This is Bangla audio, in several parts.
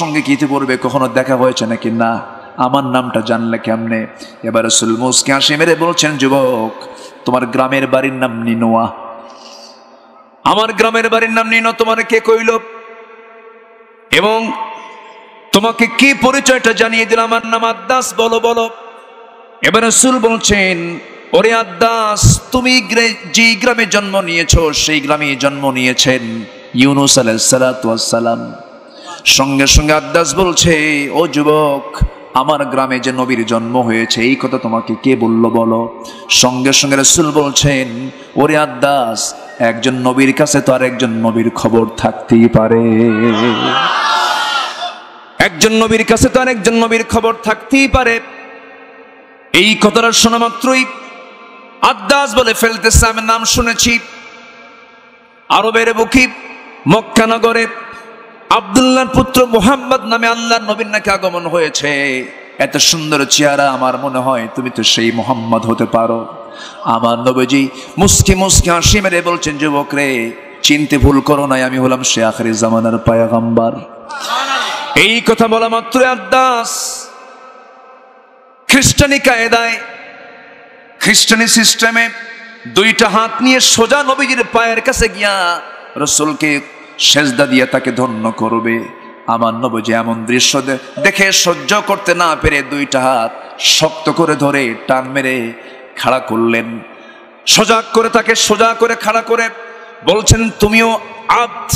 সঙ্গে কি ইতিপূর্বে কখনো দেখা হয়েছে নাকি? না। আমার নামটা জানলে কেমনে? এবার রাসূল মুসকে হাসি মেরে বলছেন, যুবক, তোমার গ্রামের বাড়ির নাম নিনোয়া। আমার গ্রামের বাড়ির নাম নিনো, তোমার কে কইল? এবং তোমাকে কি পরিচয়টা জানিয়ে দিল? আমার নাম আদ্দাস, বলো বলো। এবার রাসূল বলছেন, ওরে আদ্দাস, তুমি যে গ্রামে জন্ম নিয়েছো সেই গ্রামে জন্ম নিয়েছেন ইউনূস আলাইহিস সালাতু ওয়াস সালাম। সঙ্গে সঙ্গে আদ্দাস বলছে, ও যুবক, আমার গ্রামে যে নবীর জন্ম হয়েছে এই কথা তোমাকে কে বলল বলো? সঙ্গে সঙ্গে রাসূল বলছেন, ওরে আদ্দাস, একজন নবীর কাছে তো আর একজন নবীর খবর থাকতেই পারে। একজন নবীর কাছে তো আর একজন নবীর খবর থাকতেই পারে। এই কথাটা শোনা মাত্রই আদ্দাস বলে ফেলতেছে, আমি নাম শুনেছি আরবের বুকে মক্কা নগরে আব্দুল্লাহর পুত্র মুহাম্মদ নামে আল্লাহর নবীর নাকি আগমন হয়েছে। এত সুন্দর চেহারা, আমার মনে হয় তুমি তো সেই মুহাম্মদ হতে পারো। আমার নবীজি মুস্কি মুস্কি হাসি মেরে বলছেন, যুবক রে, চিনতে ভুল করো না, আমি হলাম সে আখিরি জামানার পয়গম্বর। এই কথা বলা মাত্র আদ্দাস খ্রিস্টানি কায়দায়, খ্রিস্টানি সিস্টেমে দুইটা হাত নিয়ে সোজা নবীজির পায়ের কাছে গিয়া রাসূলকে সেজদা দিয়ে তাকে ধন্য করবে। আমার নবীজি এমন দৃশ্য দেখে সহ্য করতে না পেরে দুইটা হাত শক্ত করে ধরে টান মেরে খাড়া করলেন। সোজা করে তাকে সোজা করে খাড়া করে বলছেন, তুমিও আব্দ,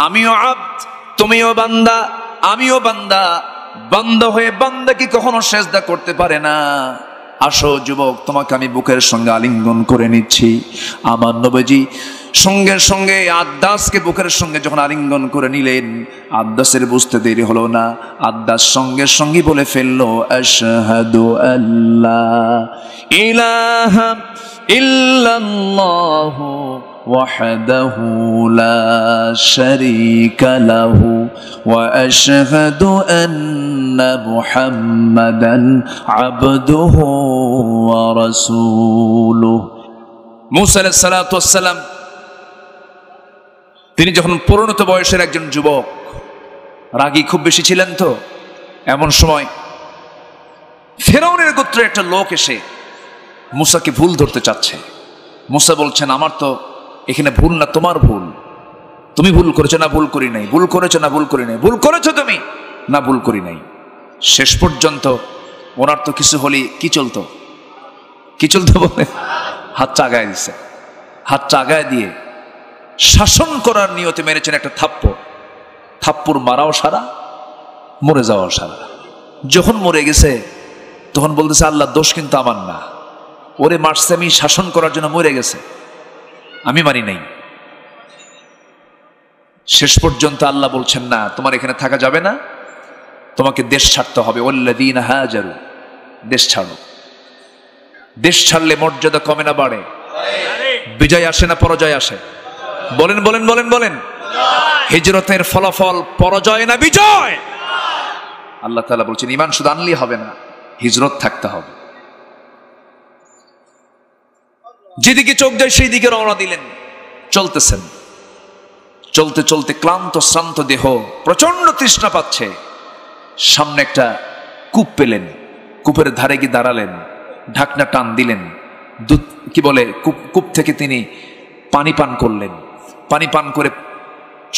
আমিও আব্দ, তুমিও বান্দা, আমিও বান্দা। বান্দা হয়ে বান্দা কি কখনো সেজদা করতে পারে না? আসো যুবক, তোমাকে আমি বুকের সঙ্গে আলিঙ্গন করে নিচ্ছি। আমার নবীজি সঙ্গে সঙ্গে আদ্দাসকে বুকের সঙ্গে যখন আলিঙ্গন করে নিলেন, আদ্দাসের বুঝতে দেরি হলো না। আদ্দাস সঙ্গে সঙ্গে বলে ফেললো, আশহাদু আল্লা ইলাহা ইল্লাল্লাহু ওয়াহদাহু লা শারীকা লাহু ওয়া আশহাদু আন্না মুহাম্মাদান আবদুহু ওয়া রাসূলুহু। মূসা আলাইহিস সালাতু ওয়াস সালাম তিনি যখন পরিণত বয়সের একজন যুবক, রাগী খুব বেশি ছিলেন। তো এমন সময় ফেরাউনের গোত্রের একটা লোক এসে মূসাকে ভুল ধরতে চাচ্ছে। মূসা বলছেন, আমার তো এখানে ভুল না, তোমার ভুল। তুমি ভুল করেছো না? ভুল করি নাই। ভুল করেছো না? ভুল করি নাই। ভুল করেছো তুমি? না, ভুল করি নাই। শেষ পর্যন্ত ওনার তো কিছু হলে কি চলতো? কি চলতো বলে? হাত চাগায় দিছে। হাত চাগায় দিয়ে শাসন করার নিয়তে মেরেছেন একটা থাপ্পড়। থাপ্পড় মারাও সারা, মরে যাওয়াও সারা। যখন মরে গেছে তখন বলতেছে, আল্লাহ, দোষ কিন্তু আমার না, ওরে মারছে আমি শাসন করার জন্য, মরে গেছে, আমি মারি নাই। শেষ পর্যন্ত আল্লাহ বলছেন, না, তোমার এখানে থাকা যাবে না, তোমাকে দেশ ছাড়তে হবে। ওয়াল্লাযীনা হাজারু, দেশ ছাড়ো। দেশ ছাড়লে মর্যাদা কমে না বাড়ে? বিজয় আসে না পরাজয় আসে? বলেন বলেন বলেন বলেন। হিজরতের ফলাফল পরাজয় না বিজয়? আল্লাহ তাআলা বলছেন, ঈমান শুধু আনলেই হবে না, হিজরত থাকতে হবে। যেদিকে চোখ যায় সেই দিকে রওনা দিলেন। চলতেছেন, চলতে চলতে ক্লান্ত শ্রান্ত দেহ, প্রচন্ড তৃষ্ণা পাচ্ছে। সামনে একটা কূপ পেলেন, কূপের ধারে গিয়ে দাঁড়ালেন, ঢাকনা টান দিলেন, দুধ কি বলে কূপ থেকে তিনি পানি পান করলেন। পানি পান করে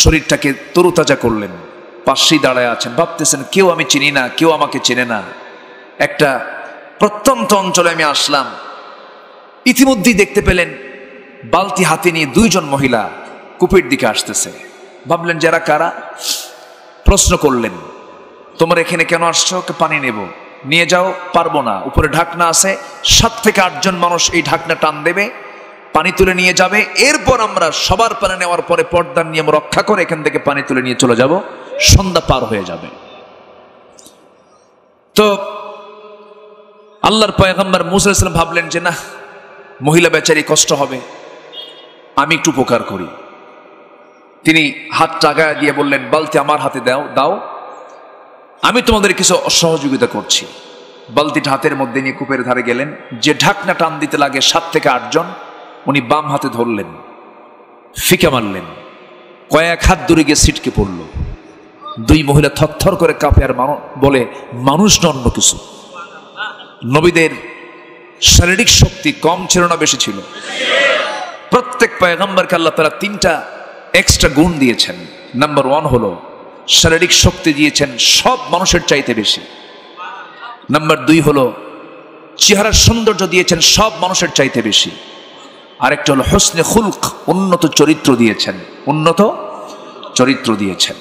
শরীরটাকে তরুতাজা করলেন। পাশেই দাঁড়ায় আছেন, ভাবতেছেন, কেউ আমি চিনি না, কেউ আমাকে চেনে না। একটা প্রত্যন্ত অঞ্চলে আমি আসলাম। ইতিমধ্যেই দেখতে পেলেন বালতি হাতে নিয়ে দুইজন মহিলা কূপের দিকে আসতেছে। ভাবলেন, যারা কারা? প্রশ্ন করলেন, তোমরা এখানে কেন আসছো? পানি নেব। নিয়ে যাও। পারবো না, উপরে ঢাকনা আছে, 7 থেকে 8 জন মানুষ এই ঢাকনা টান দেবে, পানি তুলে নিয়ে যাবে। এরপর আমরা সবার পানি নেওয়ার পরে পর্দার নিয়ম রক্ষা করে এখান থেকে পানি তুলে নিয়ে চলে যাব, সন্ধ্যা পার হয়ে যাবে। তো আল্লাহর পয়গম্বর মূসা আলাইহিস সালাম ভাবলেন যে, না, মহিলা বেচারি কষ্ট হবে, আমি একটু উপকার করি। তিনি হাত টাগায় দিয়ে বললেন, বালতি আমার হাতে দাও, আমি তোমাদের কিছু সহযোগিতা করছি। বালতিটা হাতের মধ্যে নিয়ে কূপের ধারে গেলেন। যে ঢাকনা টান দিতে লাগে 7 থেকে 8 জন, উনি বাম হাতে ধরলেন, ফিকে মারলেন, কয়েক হাত দূরে গিয়ে ছিটকে পড়ল। দুই মহিলা থরথর করে কাঁপে আর বলে মানুষ না অন্য কিছু। নবীদের শারীরিক শক্তি কম ছিল না বেশি ছিল? প্রত্যেক পয়গম্বরকে আল্লাহ তাআলা তিনটা এক্সট্রা গুণ দিয়েছেন। নাম্বার 1 হলো শারীরিক শক্তি দিয়েছেন সব মানুষের চাইতে বেশি। নাম্বার 2 হলো চেহারার সৌন্দর্য দিয়েছেন সব মানুষের চাইতে বেশি। আরেকটা হলো হুসনে খুলক, উন্নত চরিত্র দিয়েছেন, উন্নত চরিত্র দিয়েছেন।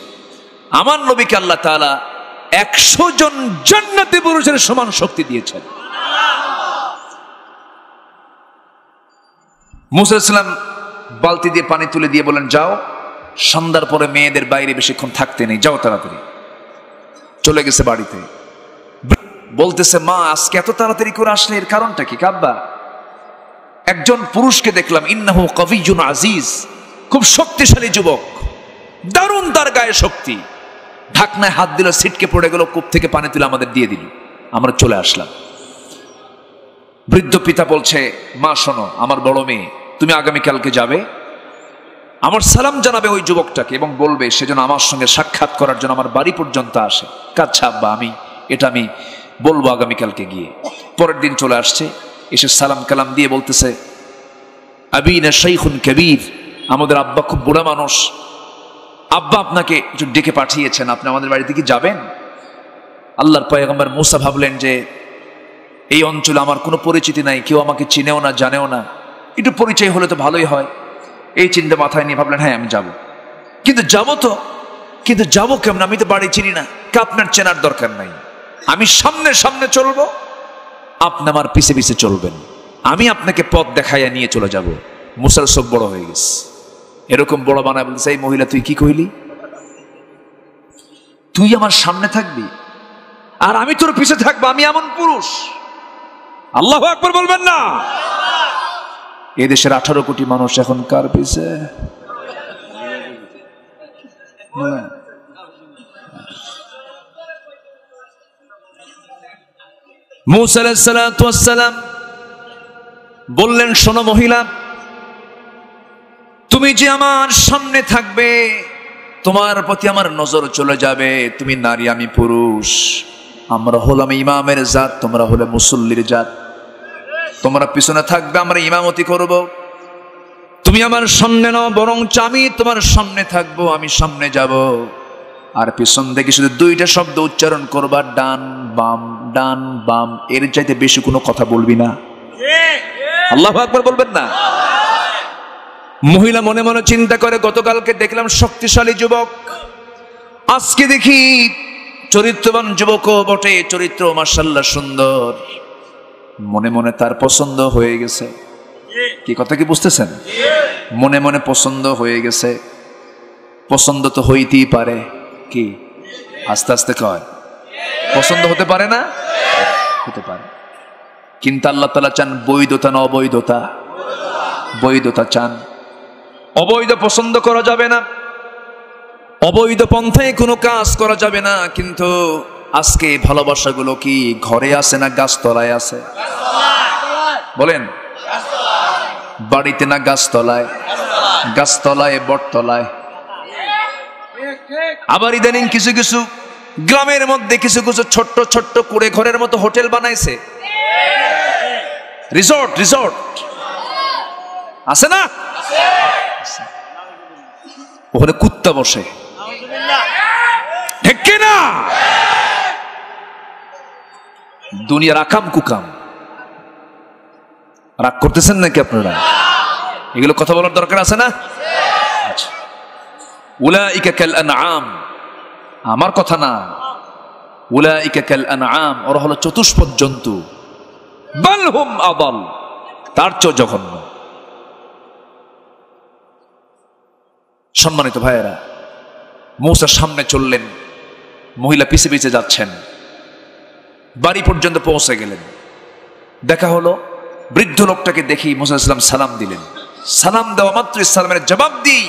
আমার নবীকে আল্লাহ তাআলা 100 জন জান্নাতি পুরুষের সমান শক্তি দিয়েছেন। মুসা আলাইহিস সালাম বালতি দিয়ে পানি তুলে দিয়ে বলেন, যাও, সন্ধ্যার পরে মেয়েদের বাইরে বেশিক্ষণ থাকতে নেই, যাও তাড়াতাড়ি। চলে গেছে বাড়িতে। বলতেছে, মা আজকে এত তাড়াতাড়ি করে আসলে এর কারণটা কি? কাব্বা, একজন পুরুষকে দেখলাম, ইন্নাহু কবিয়্যুন আজিজ, খুব শক্তিশালী যুবক, দারুণ তার গায়ে শক্তি। ঢাকনায় হাত দিল, ছিটকে পড়ে গেল, কূপ থেকে পানি তুলে আমাদের দিয়ে দিল, আমরা চলে আসলাম। বৃদ্ধ পিতা বলছে, মা শোনো, আমার বড় মেয়ে, তুমি আগামীকালকে যাবে, আমার সালাম জানাবে ওই যুবকটাকে এবং বলবে সে যেন আমার সঙ্গে সাক্ষাৎ করার জন্য আমার বাড়ি পর্যন্ত আসে। আচ্ছা আব্বা, আমি বলবো আগামীকালকে গিয়ে। পরের দিন চলে আসছে, এসে সালাম কালাম দিয়ে বলতেছে, আবিনা শাইখুন কবীর, আমাদের আব্বা খুব বুড়া মানুষ, আব্বা আপনাকে একটু ডেকে পাঠিয়েছেন, আপনি আমাদের বাড়িতে কি যাবেন? আল্লাহর পয়গম্বর মুসা ভাবলেন যে এই অঞ্চলে আমার কোনো পরিচিতি নাই, কেউ আমাকে চিনেও না জানেও না, একটু পরিচয় হলে তো ভালোই হয়। এই চিন্তা মাথায় নিয়ে ভাবলেন, হ্যাঁ আমি যাব, কিন্তু যাবো কেমন? আমি তো বাড়ি চিনি না। আপনার চেনার দরকার নাই, আমি সামনে সামনে চলবো, আপনি আমার পিছে পিছে চলবেন, আমি আপনাকে পথ দেখাইয়া নিয়ে চলে যাব। মুসার সব বড় হয়ে গেছে, এরকম বড় বানায় বলছে, এই মহিলা তুই কি কইলি? তুই আমার সামনে থাকবি আর আমি তোর পিছে থাকবো, আমি এমন পুরুষ? আল্লাহু আকবার বলবেন না? এদেশের 18 কোটি মানুষ এখন কার পিছে? মুসা আলাইহিস সালাতু ওয়াস সালাম বললেন, শোনো মহিলা, তুমি যে আমার সামনে থাকবে, তোমার প্রতি আমার নজর চলে যাবে। তুমি নারী, আমি পুরুষ, আমরা হলাম ইমামের জাত, তোমরা হলে মুসল্লির জাত। তোমরা পিছনে থাকবে, আমরা ইমামতি করব। তুমি আমার সামনে নাও, বরং আমি তোমার সামনে থাকবো, আমি সামনে যাব, আর পিছন থেকে শুধু 2টা শব্দ উচ্চারণ করবা, ডান বাম, ডান বাম, এর চাইতে বেশি কোনো কথা বলবি না। আল্লাহু আকবার বলবেন না? মহিলা মনে মনে চিন্তা করে, গতকালকে দেখলাম শক্তিশালী যুবক, আজকে দেখি চরিত্রবান যুবকও বটে, চরিত্র মাশাআল্লাহ সুন্দর। মনে মনে তার পছন্দ হয়ে গেছে। কি কথা কি বুঝতেছেন? মনে মনে পছন্দ হয়ে গেছে। পছন্দ তো হইতেই পারে, কি আস্তে আস্তে কয়, পছন্দ হতে পারে না? হতে পারে, কিন্তু আল্লাহ তাআলা চান বৈধতা না অবৈধতা? বৈধতা চান। অবৈধ পছন্দ করা যাবে না, অবৈধ পন্থায় কোনো কাজ করা যাবে না। কিন্তু আজকে ভালোবাসাগুলো কি ঘরে আছে না গাছতলায় আছে? বলেন, বাড়িতে না গাছতলায়? গাছতলায়, বটতলায়। আবার ইদানিং কিছু কিছু গ্রামের মধ্যে কিছু কিছু ছোট্ট ছোট্ট কুড়ে ঘরের মতো হোটেল বানাইছে, রিসোর্ট আছে না? ওখানে কুত্তা বসে, ঠিক কিনা? দুনিয়ার আকাম কুকাম। রাগ করতেছেন নাকি আপনারা? এগুলো কথা বলার দরকার আছে না? আচ্ছা, উলাইকা কাল আনআম, আমার কথা না, উলাইকা কাল আনআম, ওরা হলো চতুষ্পদ জন্তু, বাল হুম আদাল, তার চেয়ে জঘন্য। সম্মানিত ভাইয়েরা, মূসা সামনে চললেন, মহিলা পিছে পিছে যাচ্ছেন, বাড়ি পর্যন্ত পৌঁছে গেলেন। দেখা হলো, বৃদ্ধ লোকটাকে দেখি মূসা আলাইহিস সালাম সালাম দিলেন। সালাম দেওয়া মাত্র সালামের জবাব দিই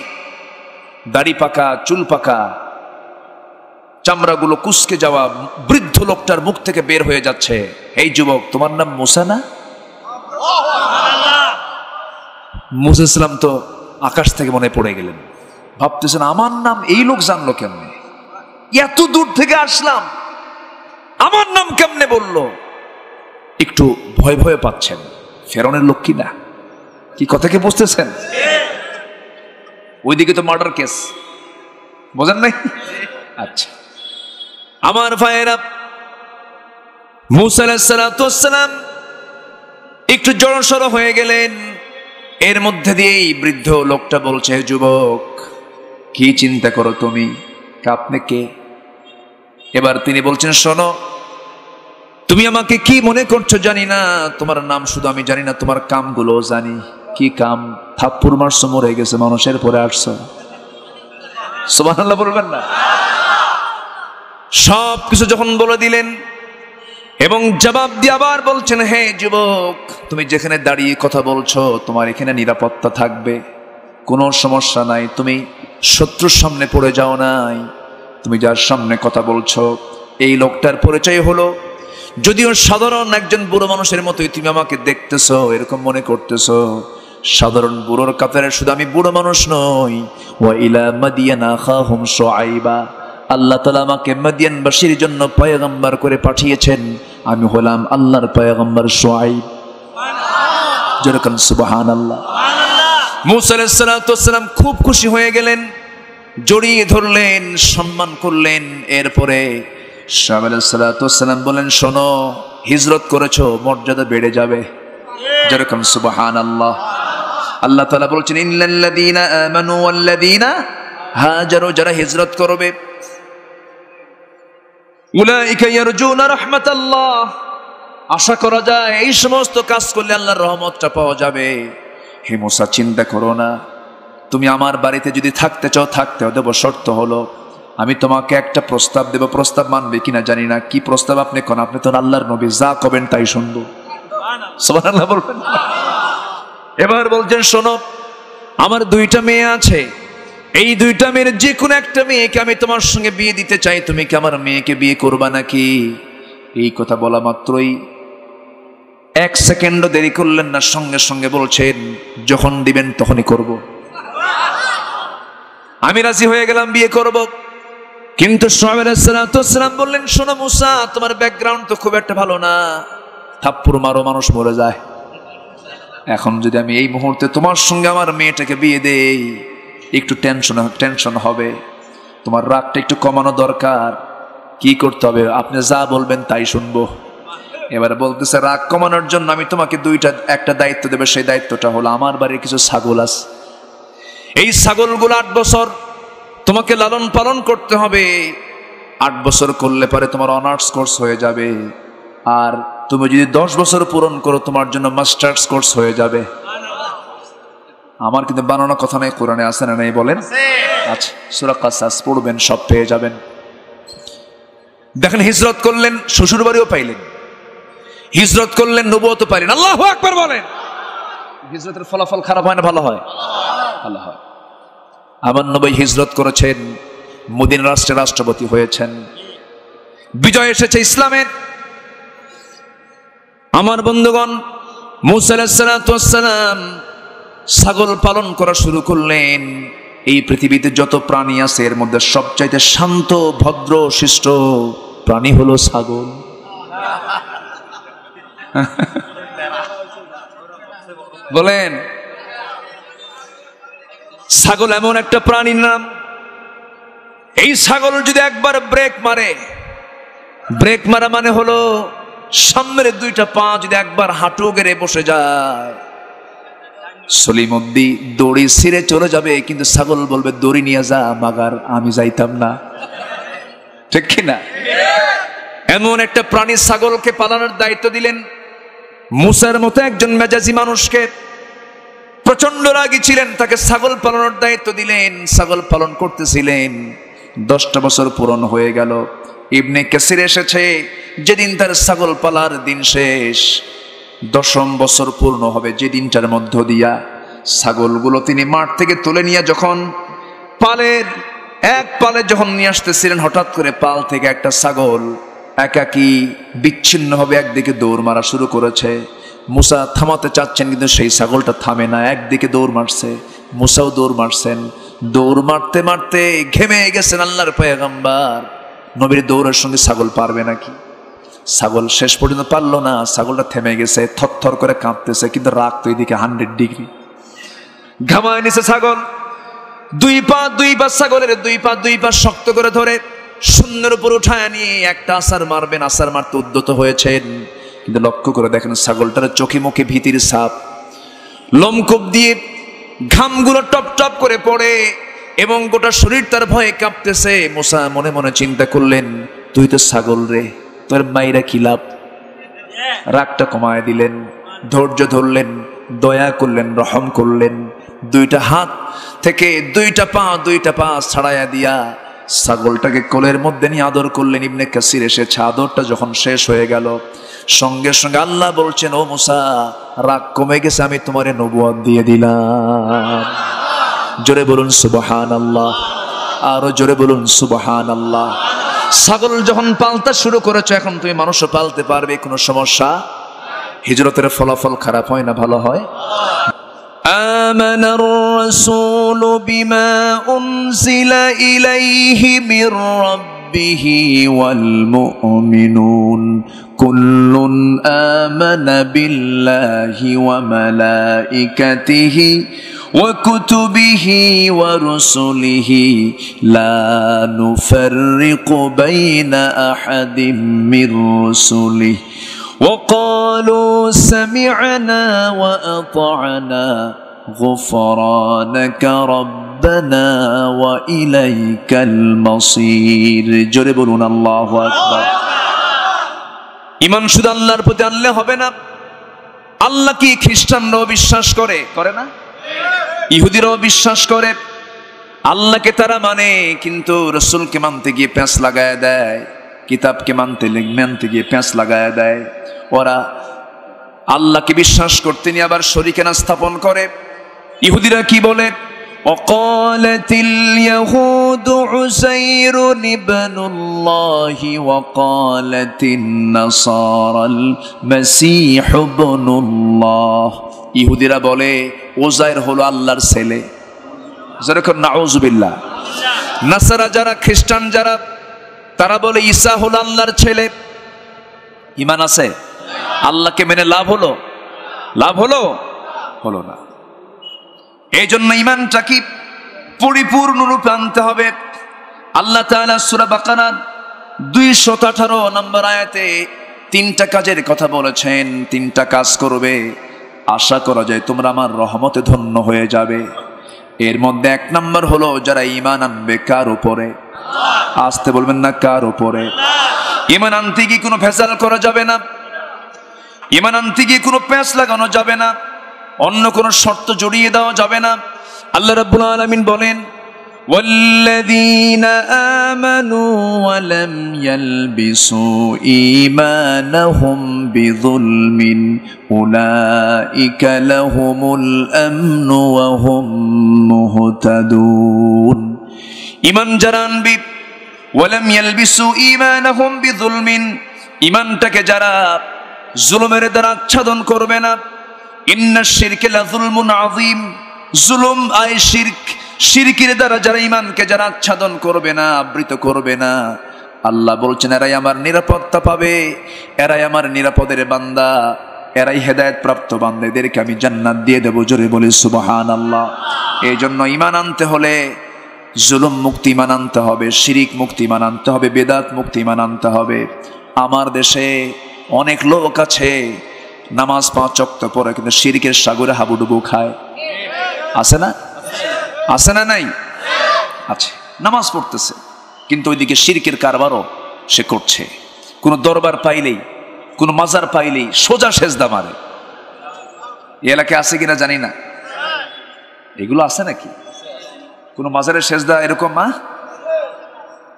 দাড়ি পাকা, চুল পাকা, চামড়াগুলো কুঁচকে যাওয়া বৃদ্ধ লোকটার মুখ থেকে বের হয়ে যাচ্ছে, এই যুবক, তোমার নাম মূসা না? মূসা আলাইহিস সালাম তো আকাশ থেকে মনে পড়ে গেলেন, ভাবতেছেন আমার নাম এই লোক জানলো কেমনে? এত দূর থেকে আসলাম, আমার নাম কেমনে বললো? একটু ভয় ভয় পাচ্ছেন। ফেরাউনের লোক কি না? কি কথা কি বুঝতেছেন? ওইদিকে তো মার্ডার কেস, বোঝেন নাই? আচ্ছা, আমার ভাইয়েরা, মূসা আলাইহিস সালাতু ওয়াস সালাম একটু জড়সড় হয়ে গেলেন। এর মধ্যে দিয়েই বৃদ্ধ লোকটা বলছে, যুবক কি চিন্তা করো তুমি? আপনি কে? এবার তিনি বলছেন, শোনো, তুমি আমাকে কি মনে করছো জানি না, তোমার নাম শুধু আমি জানি না, তোমার কামগুলো জানি। কি কাম? থাপ্পড় মারছো, মরে গেছে মানুষের পরে আসছো। সুবহানাল্লাহ বলবেন না? সব কিছু যখন বলে দিলেন এবং জবাব দিয়ে আবার বলছেন, হে যুবক, তুমি যেখানে দাঁড়িয়ে কথা বলছো তোমার এখানে নিরাপত্তা থাকবে, কোনো সমস্যা নাই, তুমি শত্রুর সামনে পড়ে যাও নাই। তুমি যার সামনে কথা বলছো এই লোকটার পরিচয় হলো, যদিও সাধারণ একজন বুড়ো মানুষের মতোই তুমি আমাকে দেখতেছো, এরকম মনে করতেছো, সাধারণ বুড়োর কাতারে শুধু আমি বুড়ো মানুষ নই। ওয়া ইলা মাদিয়ানা আখাহুম শুআইবা, আল্লাহ তাআলা আমাকে মাদিয়ানবাসীর জন্য পয়গম্বর করে পাঠিয়েছেন, আমি হলাম আল্লাহর পয়গম্বর শুআইব। যেরকম সুবহানাল্লাহ। মূসা আলাইহিস সালাতু ওয়াস সালাম খুব খুশি হয়ে গেলেন, জড়িয়ে ধরলেন, সম্মান করলেন। এরপরে শুআইব আলাইহিস সালাতু ওয়াস সালাম বলেন, শোনো, হিজরত করেছো, মর্যাদা বেড়ে যাবে। যেরকম সুবহানাল্লাহ। আল্লাহ তাআলা বলছেন, ইন্নাল্লাযীনা আমানু ওয়াল্লাযীনা হাজারু, যারা হিজরত করবে, উলাইকা ইয়ারজুনা রাহমাতাল্লাহ, আশা করা যায় এই সমস্ত কাজ করলে আল্লাহর রহমতটা পাওয়া যাবে। হে মূসা, চিন্তা করো না, তুমি আমার বাড়িতে যদি থাকতে চাও থাকতে দেব, শর্ত হলো আমি তোমাকে একটা প্রস্তাব দেব, প্রস্তাব মানবে কিনা জানি না। কি প্রস্তাব আপনি কোন? আপনি তো আল্লাহর নবী, যা কবেন তাই শুনবো। সুবহানাল্লাহ বলবেন। এবার বলছেন, শোনো, আমার দুইটা মেয়ে আছে, এই দুইটা মেয়ের যে কোনো একটা মেয়েকে আমি তোমার সঙ্গে বিয়ে দিতে চাই, তুমি কি আমার মেয়েকে বিয়ে করবা নাকি? এই কথা বলা মাত্রই এক সেকেন্ডও দেরি করলেন না, সঙ্গে সঙ্গে বলছেন, যখন দিবেন তখনই করব, আমি রাজি হয়ে গেলাম, বিয়ে করব। কিন্তু শুআইব আলাইহিস সালাতু ওয়াস সালাম বললেন, শোনো মূসা, তোমার ব্যাকগ্রাউন্ড তো খুব একটা ভালো না, থাপ্পড় মারো মানুষ মরে যায়। এখন যদি আমি এই মুহূর্তে তোমার সঙ্গে আমার মেয়েটাকে বিয়ে দেই, একটু টেনশন হবে, তোমার রাগটা একটু কমানো দরকার। কি করতে হবে? আপনি যা বলবেন তাই শুনবো। এবার বলতেছে, রাগ কমানোর জন্য আমি তোমাকে একটা দায়িত্ব দেবে, সেই দায়িত্বটা হলো আমার বাড়ির কিছু ছাগল আছে, এই ছাগলগুলো 8 বছর তোমাকে লালন পালন করতে হবে। 8 বছর করলে পরে তোমার অনার্স কোর্স হয়ে যাবে, আর তুমি যদি 10 বছর পূরণ করো তোমার জন্য মাস্টার্স কোর্স হয়ে যাবে। আমার কিন্তু বানানো কথা নাই, কোরআনে আছে না নাই বলেন? আচ্ছা, সূরা কাসাস পড়বেন, সব পেয়ে যাবেন। দেখেন, হিজরত করলেন, শ্বশুর বাড়িও পাইলেন, হিজরত করলেন, নবুয়তও পাইলেন। আল্লাহু আকবার বলেন। হিজরতের ফলাফল খারাপ হয় না ভালো হয়? ভালো হয়। আমার নবী হিজরত করেছেন, মদিনা রাষ্ট্রের রাষ্ট্রপতি হয়েছেন, বিজয় এসেছে ইসলামের। আমার বন্ধুগণ, মূসা আলাইহিস সালাতু ওয়াস সালাম ছাগল পালন করা শুরু করলেন। এই পৃথিবীতে যত প্রাণী আছে এর মধ্যে সবচাইতে শান্ত, ভদ্র, শিষ্ট প্রাণী হলো ছাগল। বলেন, ছাগল এমন একটা প্রাণীর নাম, এই ছাগল যদি একবার ব্রেক মারে, ব্রেক মারা মানে হলো সামনের 2টা পা যদি একবার হাঁটু গেড়ে বসে যায়, সলিমদ্দি দড়ি ছিঁড়ে চলে যাবে, কিন্তু ছাগল বলবে, দড়ি নিয়ে যা মাগার, আমি যাইতাম না। ঠিক কিনা? এমন একটা প্রাণী ছাগলকে পালনের দায়িত্ব দিলেন মূসার মতো একজন মেজাজি মানুষকে। প্রচন্ড রাগী ছিলেন, তাকে ছাগল পালনের দায়িত্ব দিলেন। ছাগল পালন করতেছিলেন, 10টা বছর পূরণ হয়ে গেল। ইবনে কাসির এসেছে, যেদিন তার ছাগল পালার দিন শেষ, 10ম বছর পূর্ণ হবে, যে দিনটার মধ্য দিয়া ছাগলগুলো তিনি মাঠ থেকে তুলে নিয়ে যখন এক পালে যখন নিয়ে আসতেছিলেন, হঠাৎ করে পাল থেকে একটা ছাগল একাকী বিচ্ছিন্নভাবে একদিকে দৌড় মারা শুরু করেছে। মূসা থামাতে চাচ্ছেন, কিন্তু সেই ছাগলটা থামে না, একদিকে দৌড় মারছে। মূসাও দৌড় মারছেন, দৌড় মারতে মারতে ঘেমে গেছেন আল্লাহর পয়গম্বর। নবীর দৌড়ের সঙ্গে ছাগল পারবে নাকি? ছাগল শেষ পর্যন্ত পারলো না, ছাগলটা থেমে গেছে, থরথর করে কাঁপতেছে, কিন্তু রাগ তো এদিকে 100 ডিগ্রি। ঘামায় নিছে ছাগল, দুই পা ছাগলের দুই পা শক্ত করে ধরে শূন্যের উপর উঠায় নিয়ে একটা আছাড় মারবেন, আছাড় মারতে উদ্যত হয়েছেন, কিন্তু লক্ষ্য করে দেখেন ছাগলটার চোখে মুখে ভীতির ছাপ, লোমকূপ দিয়ে ঘামগুলো টপ টপ করে পড়ে এবং গোটা শরীর তার ভয়ে কাঁপতেছে। মুসা মনে মনে চিন্তা করলেন, তুই তো ছাগল রে, তোর মাইরা কি লাভ? রাগটা কমায় দিলেন, ধৈর্য ধরলেন, দয়া করলেন, রহম করলেন, দুইটা হাত থেকে দুইটা পা ছাড়াইয়া দিয়া ছাগলটাকে কোলের মধ্যে নিয়ে আদর করলেন। ইবনে কাসির এসেছে, আদরটা যখন শেষ হয়ে গেল সঙ্গে সঙ্গে আল্লাহ বলছেন, ও মুসা রাগ কমে গেছে, আমি তোমারে নবুয়ত দিয়ে দিলাম। জোরে বলুন সুবহানাল্লাহ, আরো জোরে বলুন সুবহানাল্লাহ। ছাগল যখন পালতে শুরু করেছো, এখন তুমি মানুষও পালতে পারবে, কোনো সমস্যা। হিজরতের ফলাফল খারাপ হয় না ভালো হয়? আমানার রাসূলু বিমা উনজিলা ইলাইহি মির রাব্বিহি ওয়াল মুমিনুন কুল্লুন আমানা বিল্লাহি ওয়া মালাইকাতিহি وكتبه ورسله لا نفرق بين أحد من رسله وقالوا سمعنا وأطعنا غفرانك ربنا وإليك المصير جربون الله أكبر ইমান শুধু আল্লাহর প্রতি আনলে হবে না। আল্লাহ কি খ্রিস্টানরাও বিশ্বাস করে না? ইহুদিরাও বিশ্বাস করে। আল্লাহকে তারা মানে, কিন্তু রসুলকে মানতে গিয়ে প্যাঁচ লাগায় দেয়, কিতাবকে মানতে গিয়ে প্যাঁচ লাগায় দেয়। ওরা আল্লাহকে বিশ্বাস করতে নিয়ে আবার শরীকানা স্থাপন করে। ইহুদিরা কি বলে? ওয়াকালাতিল ইয়াহুদু উযাইরুন ইবনুল্লাহি ওয়াকালাতিন নাসারাল মাসীহ ইবনুল্লাহ। ইহুদিরা বলে ওজাইর হলো আল্লাহর ছেলে, যেরকম নাউজুবিল্লাহ। নাসারা যারা, খ্রিস্টান যারা, তারা বলে ঈসা হলো আল্লাহর ছেলে। ঈমান আছে? আল্লাহকে মেনে লাভ হলো না। এই জন্য ঈমানটা কি পরিপূর্ণ রূপে আনতে হবে। আল্লাহ তাআলা সূরা বাকারার 218 নম্বর আয়াতে 3টা কাজের কথা বলেছেন। 3টা কাজ করবে, আশা করা যায় তোমরা আমার রহমতে ধন্য হয়ে যাবে। এর মধ্যে 1 নম্বর হলো যারা ঈমান আনবে। কার উপরে? আসতে বলবেন না, কার উপরে? ঈমান আনতে গিয়ে কোনো ভেজাল করা যাবে না, ঈমান আনতে গিয়ে কোনো প্যাঁচ লাগানো যাবে না, অন্য কোনো শর্ত জড়িয়ে দেওয়া যাবে না। আল্লাহ রাব্বুল আলামিন বলেন, ওয়াল্লাযীনা আমানু ওয়া লাম ইয়ালবিসু ঈমানাহুম বিযুলমিন উলাইকা লাহুমুল আমনু ওয়া হুম মুহতাদুন। ঈমান যারা আনবে, ওয়া লাম ইয়ালবিসু ঈমানাহুম বিযুলমিন, ঈমানটাকে যারা জুলুমের দ্বারা আচ্ছাদন করবে না। ইন্নাশ শিরকা লাযুলমুন আযীম, জুলুম আয় শিরক, শিরকের দ্বারা যারা ঈমানকে যারা আচ্ছাদন করবে না, আবৃত করবে না, আল্লাহ বলছেন এরাই আমার নিরাপত্তা পাবে, এরাই আমার নিরাপদের বান্দা, এরাই হেদায়েত প্রাপ্ত বান্দা, এদেরকে আমি জান্নাত দিয়ে দেব। জোরে বলি সুবহানাল্লাহ। এই জন্য ঈমান আনতে হলে জুলুম মুক্তি ঈমান আনতে হবে, শিরিক মুক্তি ঈমান আনতে হবে, বেদাত মুক্তি ঈমান আনতে হবে। আমার দেশে অনেক লোক আছে নামাজ 5 ওয়াক্ত পড়ে, কিন্তু শিরকের সাগরে হাবুডুবু খায়। আছে না? আছে না? নাই আছে। নামাজ পড়তেছে কিন্তু ওইদিকে শিরকের কারবারও সে করছে। কোনো দরবার পাইলেই, কোনো মাজার পাইলেই সোজা সেজদা মারে। এই এলাকায় আছে কিনা জানি না, এগুলো আছে নাকি? কোনো মাজারের সেজদা এরকম মা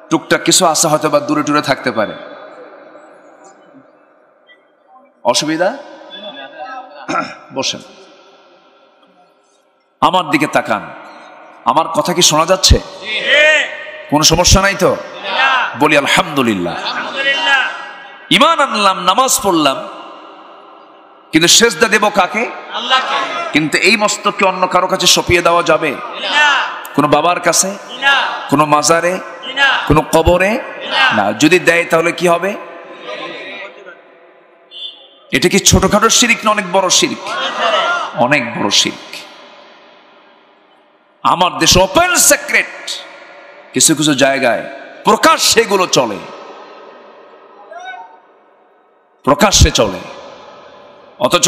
টুকটাক কিছু আছে, হয়তো বা দূরে দূরে থাকতে পারে। অসুবিধা? বসেন, আমার দিকে তাকান। আমার কথা কি শোনা যাচ্ছে? কোনো সমস্যা নাই তো? বলি আলহামদুলিল্লাহ। ঈমান আনলাম, নামাজ পড়লাম, কিন্তু সেজদা দেব কাকে? আল্লাহকে। কিন্তু এই মস্তককে অন্য কারো কাছে সঁপিয়ে দেওয়া যাবে? কোনো বাবার কাছে, কোনো মাজারে, কোনো কবরে না। যদি দেয় তাহলে কি হবে? এটা কি ছোটখাটো শিরক না অনেক বড় শিরক? অনেক বড় শিরক। আমার দেশে ওপেন সিক্রেট, কিছু কিছু জায়গায় প্রকাশ্যে এগুলো চলে, প্রকাশ্যে চলে। অথচ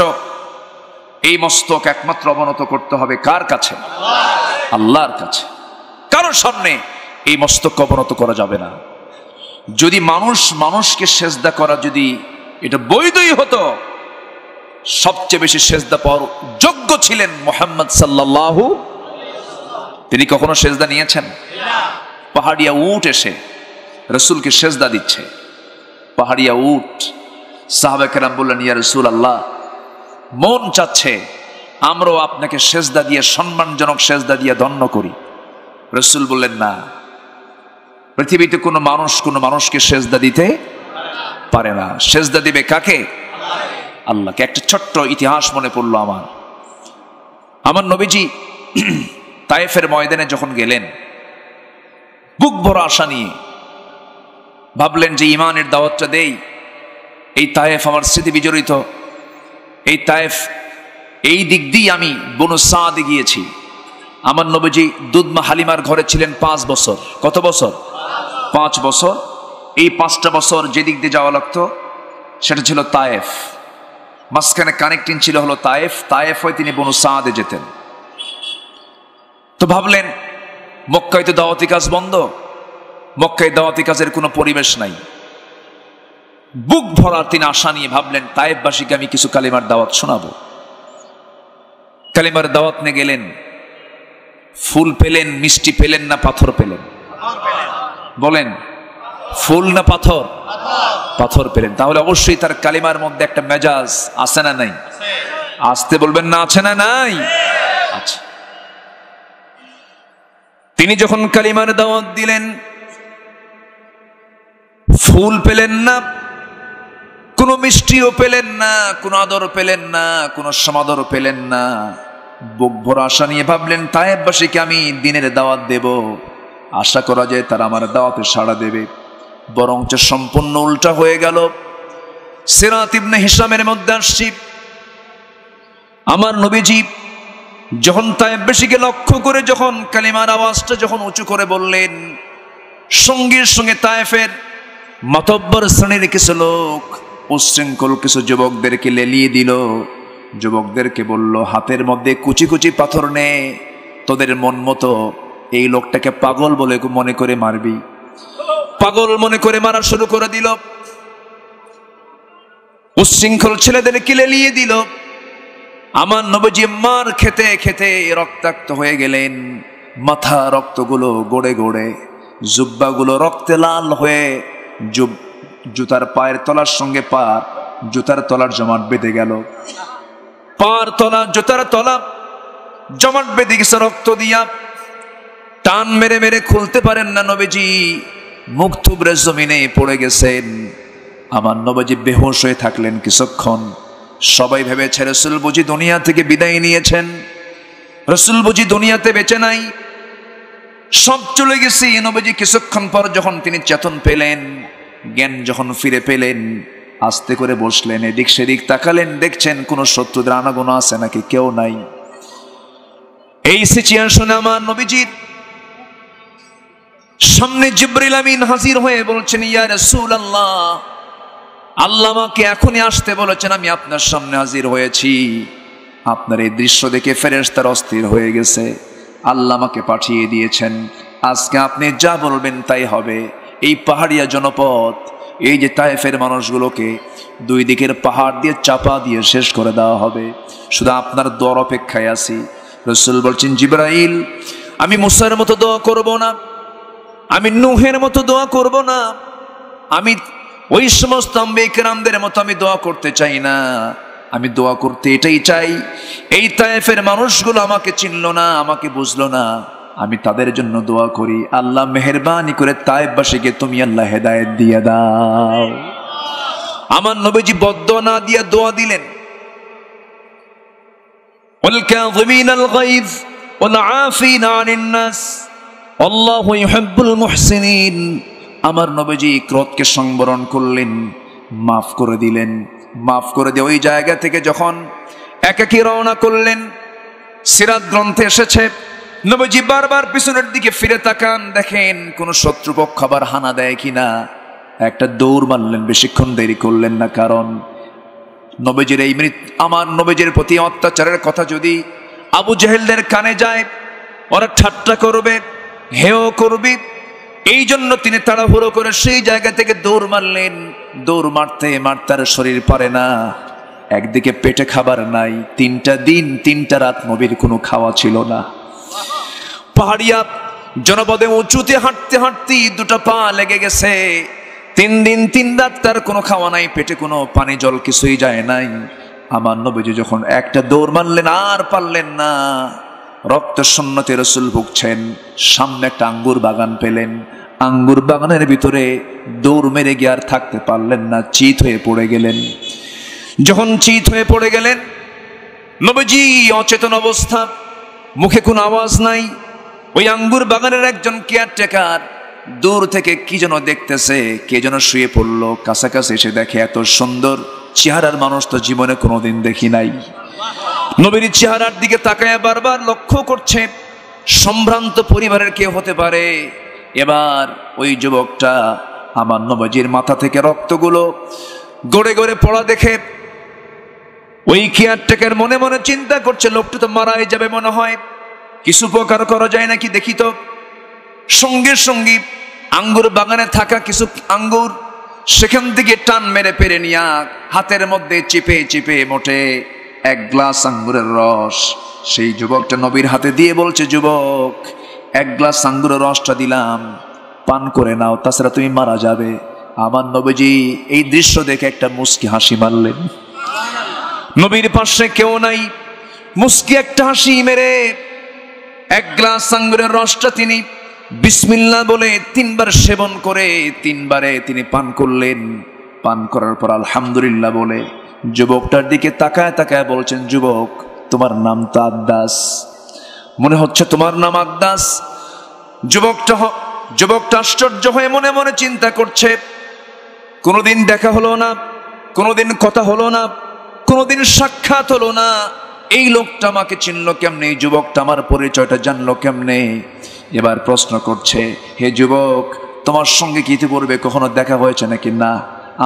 এই মস্তক একমাত্র অবনত করতে হবে কার কাছে? আল্লাহর কাছে। কারোর সামনে এই মস্তক অবনত করা যাবে না। যদি মানুষকে সেজদা করা যদি এটা বৈধই হতো, সবচেয়ে বেশি সেজদা পাওয়ার যোগ্য ছিলেন মুহাম্মদ সাল্লাল্লাহু। তিনি কখনো সেজদা নিয়েছেন? পাহাড়িয়া উট এসে রাসূলকে সেজদা দিচ্ছে, পাহাড়িয়া উট। সাহাবায়ে কেরাম বললেন, ইয়া রাসূলুল্লাহ, মন চাচ্ছে আমরাও আপনাকে সেজদা দিয়ে, সম্মানজনক সেজদা দিয়ে ধন্য করি। রাসূল বললেন, না, পৃথিবীতে কোনো মানুষকে সেজদা দিতে পারে না। সেজদা দিবে কাকে? আল্লাহকে। একটা ছোট্ট ইতিহাস মনে পড়লো আমার নবীজি তায়েফের ময়দানে যখন গেলেন, বুক ভরা আশা নিয়ে ভাবলেন যে ইমানের দাওয়াতটা দেই। এই তায়েফ আমার স্মৃতি বিজড়িত, এই তায়েফ, এই দিক দিয়ে আমি বনু সাদে গিয়েছি। আমার নবীজি দুধমা হালিমার ঘরে ছিলেন 5 বছর। কত বছর? 5 বছর। এই 5টা বছর যে দিক দিয়ে যাওয়া লাগতো সেটা ছিল তায়েফ। মাঝখানে কানেক্টিং ছিল হলো তায়েফ। তায়েফ হয়ে তিনি বনু সাদে যেতেন। তো ভাবলেন মক্কায় তো দাওয়াতি কাজ বন্ধ, মক্কায় দাওয়াতি কাজের কোনো পরিবেশ নাই। বুক ভরা তিনি আশা নিয়ে ভাবলেন তায়েফবাসীকে আমি কিছু কালিমার দাওয়াত শোনাবো। কালিমার দাওয়াত নিয়ে গেলেন। ফুল পেলেন, মিষ্টি পেলেন না পাথর পেলেন? বলেন, ফুল না পাথর? পাথর পেলেন। তাহলে অবশ্যই তার কালিমার মধ্যে একটা মেজাজ আছে না নাই? আসতে বলবেন না, আছে না নাই? আচ্ছা। তিনি যখন কালিমার দাওয়াত দিলেন, ফুল পেলেন না, কোনো মিষ্টিও পেলেন না, কোনো আদর পেলেন না, কোনো সমাদর পেলেন না। বুক ভরা আশা নিয়ে ভাবলেন তায়েফবাসীকে আমি দিনের দাওয়াত দেব, আশা করা যায় তারা আমার দাওয়াতে সাড়া দেবে। বরঞ্চ সম্পূর্ণ উল্টা হয়ে গেল। সিরাত ইবনে হিশামের মধ্যে আসছি, আমার নবীজি যখন তায়েফবাসীকে লক্ষ্য করে যখন কালিমার আওয়াজটা যখন উঁচু করে বললেন, সঙ্গে সঙ্গে তায়েফের মাতব্বর শ্রেণীর কিছু লোক উচ্ছৃঙ্খল কিছু যুবকদেরকে লেলিয়ে দিল। যুবকদেরকে বলল, হাতের মধ্যে কুচি কুচি পাথর নে, তোদের মন মতো এই লোকটাকে পাগল বলে মনে করে মারবি। পাগল মনে করে মারা শুরু করে দিল। উচ্ছৃঙ্খল ছেলেদেরকে লেলিয়ে দিল। আমার নবীজি মার খেতে খেতে রক্তাক্ত হয়ে গেলেন। মাথা রক্তগুলো গড়ে গড়ে, জুব্বাগুলো রক্তে লাল হয়ে, জুতার পায়ের তলার সঙ্গে জুতার তলার জমাট বেঁধে গেল। পার তলা, জুতার তলা জমাট বেঁধে গেছে রক্ত দিয়া। টান মেরে মেরে খুলতে পারেন না নবীজি, মুখ থুবড়ে জমিনে পড়ে গেছেন। আমার নবীজি বেহুশ হয়ে থাকলেন কিছুক্ষণ। সবাই ভেবেছে রাসূল বুঝি দুনিয়া থেকে বিদায় নিয়েছেন, রাসূল বুঝি দুনিয়াতে বেঁচে নাই, সব চলে গেছে। নবীজি কিছুক্ষণ পর যখন তিনি চেতন পেলেন, জ্ঞান যখন ফিরে পেলেন, আস্তে করে বসলেন, এদিক সেদিক তাকালেন, দেখছেন কোন শত্রুদের আনাগোনা আছে নাকি? কেউ নাই। এই সিচুয়েশনে আমার নবীজির সামনে জিবরিল আমিন হাজির হয়ে বলছেন, ইয়া রাসূলুল্লাহ, আল্লাহ আমাকে এখনই আসতে বলেছেন, আমি আপনার সামনে হাজির হয়েছি। আপনার এই দৃশ্য দেখে ফেরেশতারা অস্থির হয়ে গেছে, আল্লাহ আমাকে পাঠিয়ে দিয়েছেন, আজকে আপনি যা বলবেন তাই হবে। এই পাহাড়িয়া জনপদ, এই যে তায়েফের মানুষগুলোকে 2 দিকের পাহাড় দিয়ে চাপা দিয়ে শেষ করে দেওয়া হবে। শুধু আপনার দোয়ার অপেক্ষায় আছি। রাসূল বলছেন, জিবরাইল, আমি মুসার মতো দোয়া করব না, আমি নূহের মতো দোয়া করব না, আমি ওই সমস্ত আম্বিয়া কেরামদের মতো আমি দোয়া করতে চাই না। আমি দোয়া করতে এটাই চাই, এই তায়েফের মানুষগুলো আমাকে চিনলো না, আমাকে বুঝলো না, আমি তাদের জন্য দোয়া করি, আল্লাহ মেহেরবানি করে তায়েফবাসীকে তুমি আল্লাহ হেদায়েত দিয়ে দাও। আমার নবীজি বদদোয়া না দিয়ে দোয়া দিলেন, ওয়াল কাযিমিনাল গায়জ ওয়াল আফিনা আনিন নাস, আল্লাহু ইউহিব্বুল মুহসিনিন। আমার নবীজি ক্রোধকে সংবরণ করলেন, মাফ করে দিলেন। মাফ করে দিয়ে ওই জায়গা থেকে যখন একাকী রওনা করলেন, সিরাত গ্রন্থে এসেছে নবীজি বারবার পিছনের দিকে ফিরে তাকান, দেখেন কোন শত্রুপক্ষ আবার হানা দেয় কিনা। একটা দৌড় মারলেন, বেশিক্ষণ দেরি করলেন না, কারণ নবীজির এই আমার নবীজির প্রতি অত্যাচারের কথা যদি আবু জেহেলদের কানে যায়, ওরা ঠাট্টা করবে, হেয় করবে। এই জন্য তিনি তাড়াহুড়ো করে সেই জায়গা থেকে দৌড় মারলেন। দৌড় মারতে মারতে আর শরীর পারে না, একদিকে পেটে খাবার নাই, 3টা দিন 3টা রাত নবীর কোনো খাওয়া ছিল না। পাহাড়িয়া জনপদে উঁচুতে হাঁটতে হাঁটতে 2টা পা লেগে গেছে। 3 দিন 3 রাত তার কোনো খাওয়া নাই, পেটে কোনো পানি জল কিছুই যায় নাই। আমার নবীজি যখন একটা দৌড় মারলেন আর পারলেন না, রক্ত শূন্যতে রাসূল ভুগছেন। সামনে একটা আঙ্গুর বাগান পেলেন, আঙ্গুর বাগানের ভিতরে দৌড় মেরে গিয়ে আর থাকতে পারলেন না, চিত হয়ে পড়ে গেলেন। যখন চিত হয়ে পড়ে গেলেন, নবীজি অচেতন অবস্থা, মুখে কোনো আওয়াজ নাই। ওই আঙ্গুর বাগানের একজন কেয়ারটেকার দূর থেকে কি যেন দেখতেছে, কে যেন শুয়ে পড়লো। কাছাকাছি এসে দেখে এত সুন্দর চেহারার মানুষ তো জীবনে কোনোদিন দেখি নাই। নবীর চেহারার দিকে তাকায় বারবার লক্ষ্য করছে, সম্ভ্রান্ত পরিবারের কেউ হতে পারে। এবার ওই যুবকটা আমার নবীজির মাথা থেকে রক্তগুলো গড়ে গড়ে পড়া দেখে ওই কেয়ারটেকার মনে মনে চিন্তা করছে, লোকটা তো মারাই যাবে মনে হয়, কিছু উপকার করা যায় নাকি দেখি তো। সঙ্গে সঙ্গে আঙ্গুর বাগানে থাকা কিছু আঙ্গুর সেখান থেকে টান মেরে পেরে নিয়ে হাতের মধ্যে চিপে চিপে মোটে 1 গ্লাস আঙ্গুরের রস সেই যুবকটা নবীর হাতে দিয়ে বলছে, যুবক 1 গ্লাস আঙ্গুরের রসটা দিলাম, পান করে নাও, তাছাড়া তুমি মারা যাবে। আমার নবীজি এই দৃশ্য দেখে একটা মুস্কি হাসি মারলেন। নবীর পাশে কেউ নাই, মুস্কি একটা হাসি মেরে 1 গ্লাস আঙ্গুরের রসটা তিনি বিসমিল্লাহ বলে 3 বার সেবন করে 3 বারে তিনি পান করলেন। পান করার পর আলহামদুলিল্লাহ বলে যুবকটার দিকে তাকায় তাকায় বলছেন, যুবক তোমার নাম তো আদ্দাস, মনে হচ্ছে তোমার নাম আদ্দাস। যুবকটা আশ্চর্য হয়ে মনে মনে চিন্তা করছে, কোনোদিন দেখা হলো না, কোনোদিন কথা হলো না, কোনোদিন সাক্ষাৎ হলো না, এই লোকটা আমাকে চিনলো কেমনে, এই যুবকটা আমার পরিচয়টা জানলো কেমনে। এবার প্রশ্ন করছে, হে যুবক তোমার সঙ্গে কি ইতিপূর্বে কখনো দেখা হয়েছে নাকি? না।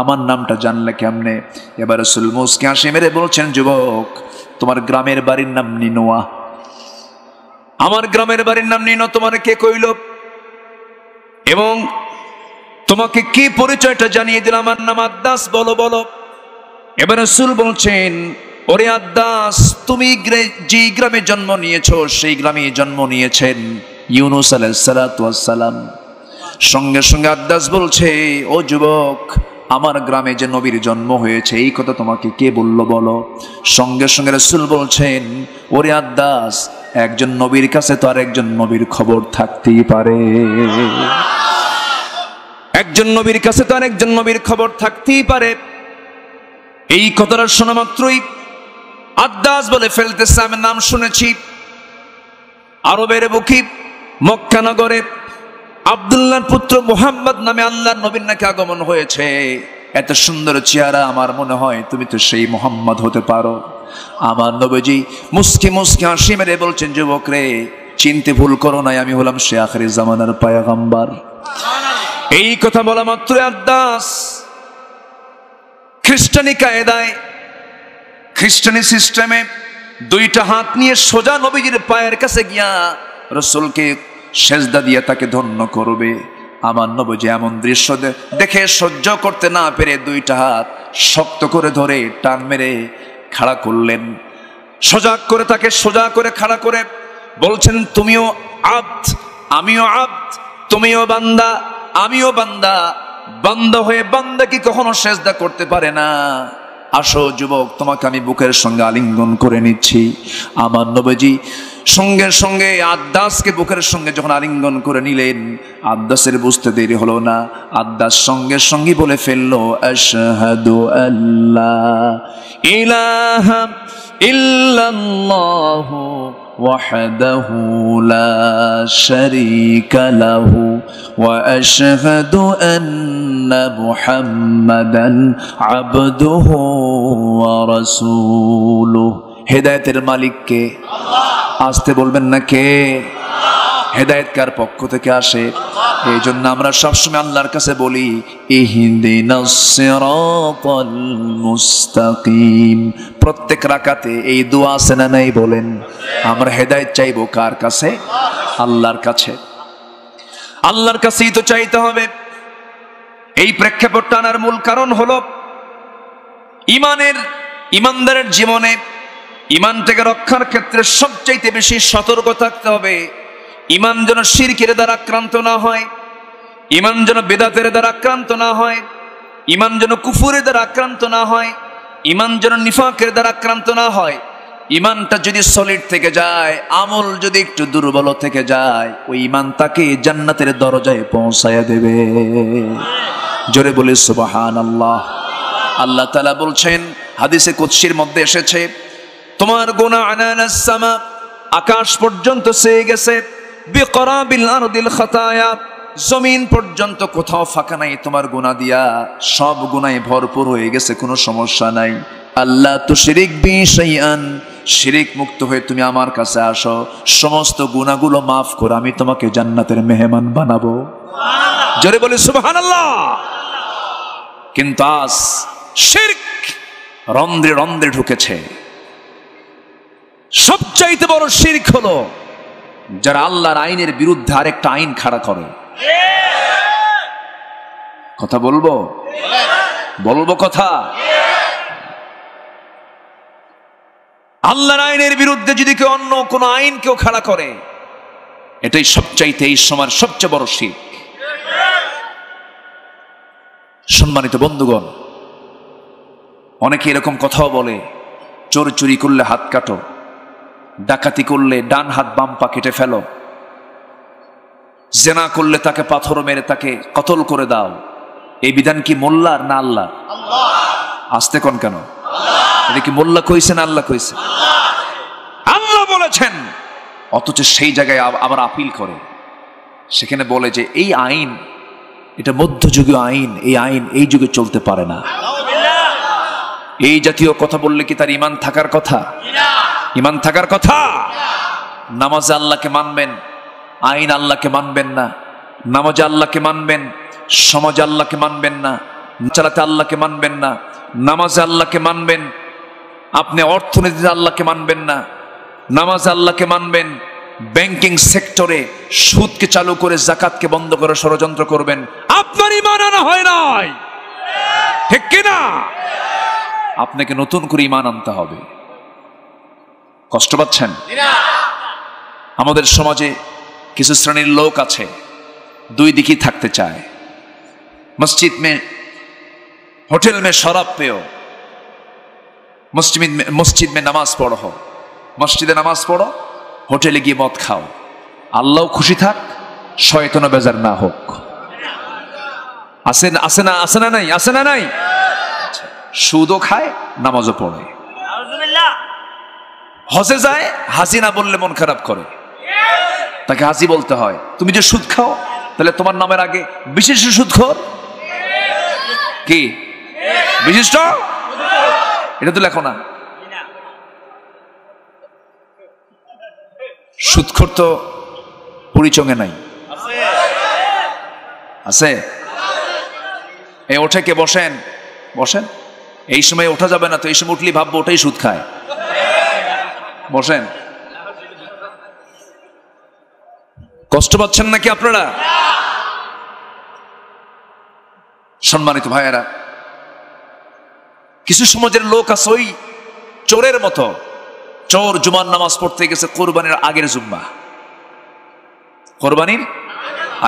আমার নামটা জানলে কেমনে? এবার রাসূল মুস্কি হাসি মেরে বলছেন, যুবক তোমার গ্রামের বাড়ির নাম নিনোয়া। আমার গ্রামের বাড়ির নাম নিনো, তোমার কে কইল? এবং তোমাকে কি পরিচয়টা জানিয়ে দিল? আমার নাম আদ্দাস, বলো বলো। এবার রাসূল বলছেন, ওরে আদ্দাস, তুমি যে গ্রামে জন্ম নিয়েছো সেই গ্রামে জন্ম নিয়েছেন ইউনূস আলাইহিস সালাতু ওয়াস সালাম। সঙ্গে সঙ্গে আদ্দাস বলছে, ও যুবক আমার গ্রামে যে নবীর জন্ম হয়েছে এই কথা তোমাকে কে বললো বলো? সঙ্গে সঙ্গে রাসূল বলছেন, ওরে আদ্দাস, একজন নবীর কাছে তো আর একজন নবীর খবর থাকতেই পারে, একজন নবীর কাছে তো আর একজন নবীর খবর থাকতেই পারে। এই কথাটা শোনা মাত্রই আদ্দাস বলে ফেলতেছে, আমি নাম শুনেছি আরবের বুকে মক্কা নগরে আব্দুল্লাহর পুত্র মুহাম্মদ নামে আল্লাহর নবীর নাকি আগমন হয়েছে। এত সুন্দর চেহারা, আমার মনে হয় তুমি তো সেই মুহাম্মদ হতে পারো। আমার নবীজি মুস্কি মুস্কি হাসি মেরে বলছেন, যুবক রে চিনতে ভুল করো নাই, আমি হলাম সে আখিরি জামানার পয়গম্বর। এই কথা বলা মাত্র আদ্দাস খ্রিস্টানি কায়দায়, খ্রিস্টানি সিস্টেমে 2টা হাত নিয়ে সোজা নবীজির পায়ের কাছে গিয়া রাসূলকে সেজদা দিয়ে তাকে ধন্য করবে। আমার নবীজি এমন দৃশ্য দেখে সহ্য করতে না পেরে 2টা হাত শক্ত করে ধরে টান মেরে খাড়া করলেন। সোজা করে তাকে সোজা করে খাড়া করে বলছেন, তুমিও আব্দ আমিও আব্দ, তুমিও বান্দা আমিও বান্দা, বান্দা হয়ে বান্দা কি কখনো সেজদা করতে পারে না? আসো যুবক, তোমাকে আমি বুকের সঙ্গে আলিঙ্গন করে নিচ্ছি। আমার নবীজি সঙ্গে সঙ্গে আদ্দাসকে বুকের সঙ্গে যখন আলিঙ্গন করে নিলেন, আদ্দাসের বুঝতে দেরি হলো না, আদ্দাস সঙ্গে সঙ্গে বলে ফেললো, আশহাদু আল্লা ইলাহা ইল্লাল্লাহু وحده لا شريك له وأشهد أن محمدا عبده ورسوله হেদায়েতের মালিক কে? আসতে বলবেন না কে? হেদায়েত কার পক্ষ থেকে আসে? এই জন্য আমরা সবসময় আল্লাহর কাছে বলি ইহদিনাস সিরাতাল মুস্তাকিম। প্রত্যেক রাকাতে এই দোয়া আছে না নাই বলেন? আমরা হেদায়েত চাইবো কার কাছে? আল্লাহর কাছে। আল্লাহর কাছেই তো চাইতে হবে। এই প্রেক্ষাপট টানার মূল কারণ হলো ইমানদারের জীবনে ইমানটাকে রক্ষার ক্ষেত্রে সবচাইতে বেশি সতর্ক থাকতে হবে। ইমান যেন শিরকের দ্বারা আক্রান্ত না হয়, ইমান যেন বেদাতের দ্বারা আক্রান্ত না হয়, ইমান যেন কুফুরের দ্বারা আক্রান্ত না হয়, ইমান যেন নিফাকের দ্বারা আক্রান্ত না হয়। ইমানটা যদি সলিড থেকে যায়, আমল যদি একটু দুর্বল থেকে যায়, ওই ইমান তাকে জান্নাতের দরজায় পৌঁছায়া দেবে। জোরে বলি সুবহানাল্লাহ। আল্লাহ তাআলা বলছেন, হাদিসে কুদসির মধ্যে এসেছে, তোমার গুনাহ আনানাস সামা, আকাশ পর্যন্ত চেয়ে গেছে, বিকরাবিল আরদিল খাতায়া, জমিন পর্যন্ত কোথাও ফাঁকা নাই তোমার গুনাহ দিয়া, সব গুনাহে ভরপুর হয়ে গেছে, কোনো সমস্যা নাই। আল্লাহ তুশরিক বি শাইআন, শিরিক মুক্ত হয়ে তুমি আমার কাছে আসো, সমস্ত গুনাহগুলো মাফ করে আমি তোমাকে জান্নাতের মেহমান বানাবো। জোরে বলি সুবহানাল্লাহ। কিন্তু আজ শিরক রন্ধ্রে রন্ধ্রে ঢুকেছে। সবচাইতে বড় শিরক হলো যারা আল্লাহর আইনের বিরুদ্ধে আরেকটা আইন খাড়া করে। কথা বলবো কথা। আল্লাহর আইনের বিরুদ্ধে যদি কেউ অন্য কোন আইন কেউ খাড়া করে, এটাই সবচাইতে এই সময়ের সবচেয়ে বড় শিরক। সম্মানিত বন্ধুগণ, অনেকে এরকম কথাও বলে, চোর চুরি করলে হাত কাটো, ডাকাতি করলে ডান হাত বাম পা কেটে ফেলো, জেনা করলে তাকে পাথর মেরে তাকে কতল করে দাও। এই বিধান কি মোল্লার না আল্লাহ? আসতে কোন কেন? এটা কি মোল্লা কইছে না আল্লাহ কইছে? আল্লাহ বলেছেন। অথচ সেই জায়গায় আবার আপিল করে, সেখানে বলে যে এই আইন এটা মধ্যযুগীয় আইন, এই আইন এই যুগে চলতে পারে না। এই জাতীয় কথা বললে কি তার ইমান থাকার কথা? ইমান থাকার কথা। নামাজে আল্লাহকে মানবেন, আইন আল্লাহকে মানবেন না। নামাজে আল্লাহকে মানবেন, সমাজে আল্লাহকে মানবেন না। চালাতে আল্লাহকে মানবেন না, নামাজে আল্লাহকে মানবেন। আপনি অর্থনীতিতে আল্লাহকে মানবেন না, নামাজে আল্লাহকে মানবেন। ব্যাংকিং সেক্টরে সুদকে চালু করে যাকাতকে বন্ধ করে ষড়যন্ত্র করবেন, আপনার ইমান আনা হয় নাই, ঠিক কিনা? আপনাকে নতুন করে ইমান আনতে হবে। কষ্ট পাচ্ছেন? আমাদের সমাজে কিছু শ্রেণীর লোক আছে, দুই দিকেই থাকতে চায়। হোটেল মে শরাব পেও, মসজিদ মে নামাজ পড়ো, মসজিদে নামাজ পড়ো, হোটেলে গিয়ে মদ খাও। আল্লাহ খুশি থাক, শয়তানও বেজার না হোক। আসে না নাই? সুদও খায়, নামাজও পড়ে। হজে যায়, হাজি না বললে মন খারাপ করে, তাকে হাজি বলতে হয়। তুমি যে সুদ খাও, তাহলে তোমার নামের আগে বিশিষ্ট সুদখোর কি? বিশিষ্ট, এটা তো লেখো না। সুদখোর তো পরিচঙ্গে নাই, আছে? এই ওঠে কে? বসেন। এই সময় ওঠা যাবে না তো, এই সময় উঠলেই ভাববো ওটাই সুদ খায়। বসেন। কষ্ট পাচ্ছেন নাকি আপনারা? সম্মানিত ভাইয়েরা, কিছু সমাজের লোক আছে ওই চোরের মতো। চোর জুমার নামাজ পড়তে গেছে কোরবানির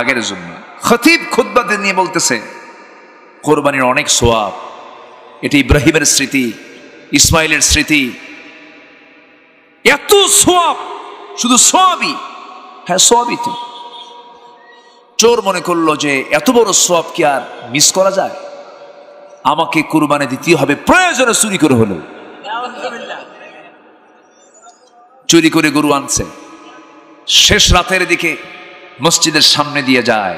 আগের জুম্মা, খতিব খুতবা নিয়ে বলতেছে কোরবানির অনেক সোয়াব, এটা ইব্রাহিমের স্মৃতি, ইসমাইলের স্মৃতি, এত সোয়াব, শুধু সোয়াবই। হ্যাঁ, সোয়াবই তো। চোর মনে করলো যে এত বড় সোয়াব কি আর মিস করা যায়, আমাকে কুরবানি দিতে হবে, প্রয়োজনে চুরি করে হলেও। চুরি করে গরু আনছে, শেষ রাতের দিকে মসজিদের সামনে দিয়ে যায়।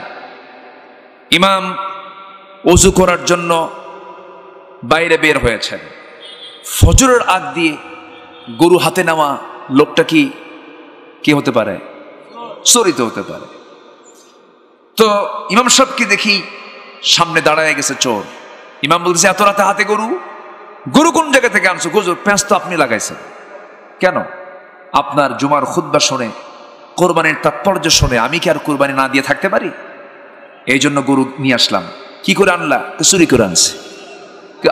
ইমাম ওযু করার জন্য বাইরে বের হয়েছেন। ফজরের আগ দিয়ে গরু হাতে নেওয়া লোকটা কি হতে পারে? চোরিত হতে পারে। তো ইমাম সাহেবকে দেখি সামনে দাঁড়ায় গেছে চোর। ইমাম বলতেছে, এত রাতে হাতে গরু? গরু কোন জায়গা থেকে আনছো? হুজুর, পেঁচ তো আপনি লাগাইছেন। কেন? আপনার জুমার খুতবা শুনে, কোরবানির তাৎপর্য শুনে আমি কি আর কোরবানি না দিয়ে থাকতে পারি? এই জন্য গরু নিয়ে আসলাম। কি করে আনলা? চুরি করে আনছে।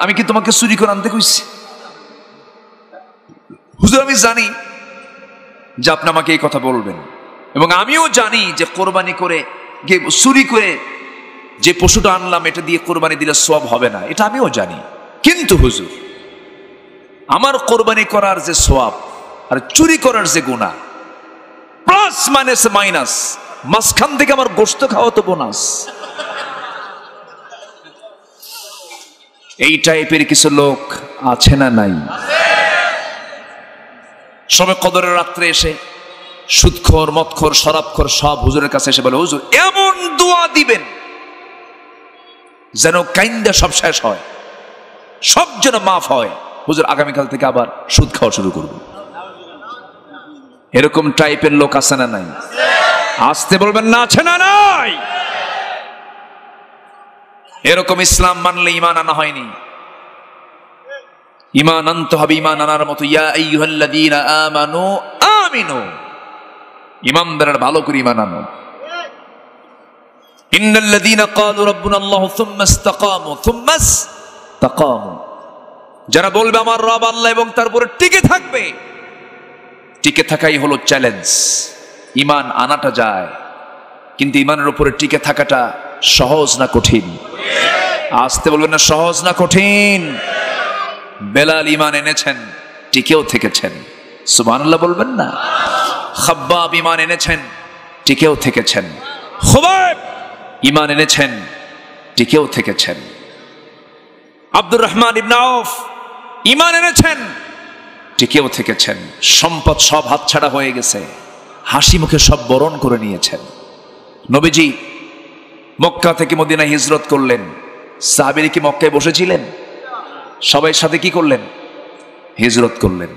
আমি কি তোমাকে চুরি করে আনতে কইছি? হুজুর, আমি জানি যে আপনি আমাকে এই কথা বলবেন, এবং আমিও জানি যে কোরবানি করে চুরি করে যে পশুটা আনলাম এটা দিয়ে কোরবানি দিলে সওয়াব হবে না, এটা আমিও জানি। কিন্তু হুজুর, আমার কোরবানি করার যে সওয়াব আর চুরি করার যে গুনাহ, প্লাস মাইনাস, মাঝখান থেকে আমার গোশত খাওয়া তো বোনাস। এই টাইপের কিছু লোক আছে না নাই? সবে কদরের রাত্রে এসে সুদখোর, মদখোর, শরাবখোর সব হুজুরের কাছে এসে বলে, হুজুর এমন দোয়া দিবেন যেন কাইন্দা সব শেষ হয়, সব যেন মাফ হয়। হুজুর আগামীকাল থেকে আবার সুদ খাওয়া শুরু করব। এরকম টাইপের লোক আছে না নাই? আসতে বলবেন না, আছে না নাই? এরকম ইসলাম মানলে ঈমান আনা হয়নি। ঈমান আনতে হবে ঈমান আনার মতো। ইয়া আইয়ুহাল্লাযীনা আমানু আমিনু, ঈমানদাররা ভালো করে ঈমান আনো। ইন্নাল্লাযীনা ক্বালু রাব্বুনাল্লাহু সুম্মা ইসতাকামু, যারা বলবে আমার রব আল্লাহ এবং তারপরে টিকে থাকবে, টিকে থাকাই হলো চ্যালেঞ্জ। ঈমান আনাটা যায়, কিন্তু ঈমানের উপরে টিকে থাকাটা সহজ না কঠিন? আসতে বলবেন না, সহজ না কঠিন? বেলাল ঈমান এনেছেন, টিকেও থেকেছেন। সুবহানাল্লাহ বলবেন না? খাব্বাব ঈমান এনেছেন, টিকেও থেকেছেন। খুবাইব ঈমান এনেছেন, টিকেও থেকেছেন। আব্দুর রহমান ইবনে আউফ ঈমান এনেছেন, টিকেও থেকেছেন। সম্পদ সব হাতছাড়া হয়ে গেছে, হাসি মুখে সব বরণ করে নিয়েছেন। নবীজি মক্কা থেকে মদিনায় হিজরত করলেন। সাহাবীরা কি মক্কায় বসেছিলেন? সবাই সাথে কি করলেন? হিজরত করলেন,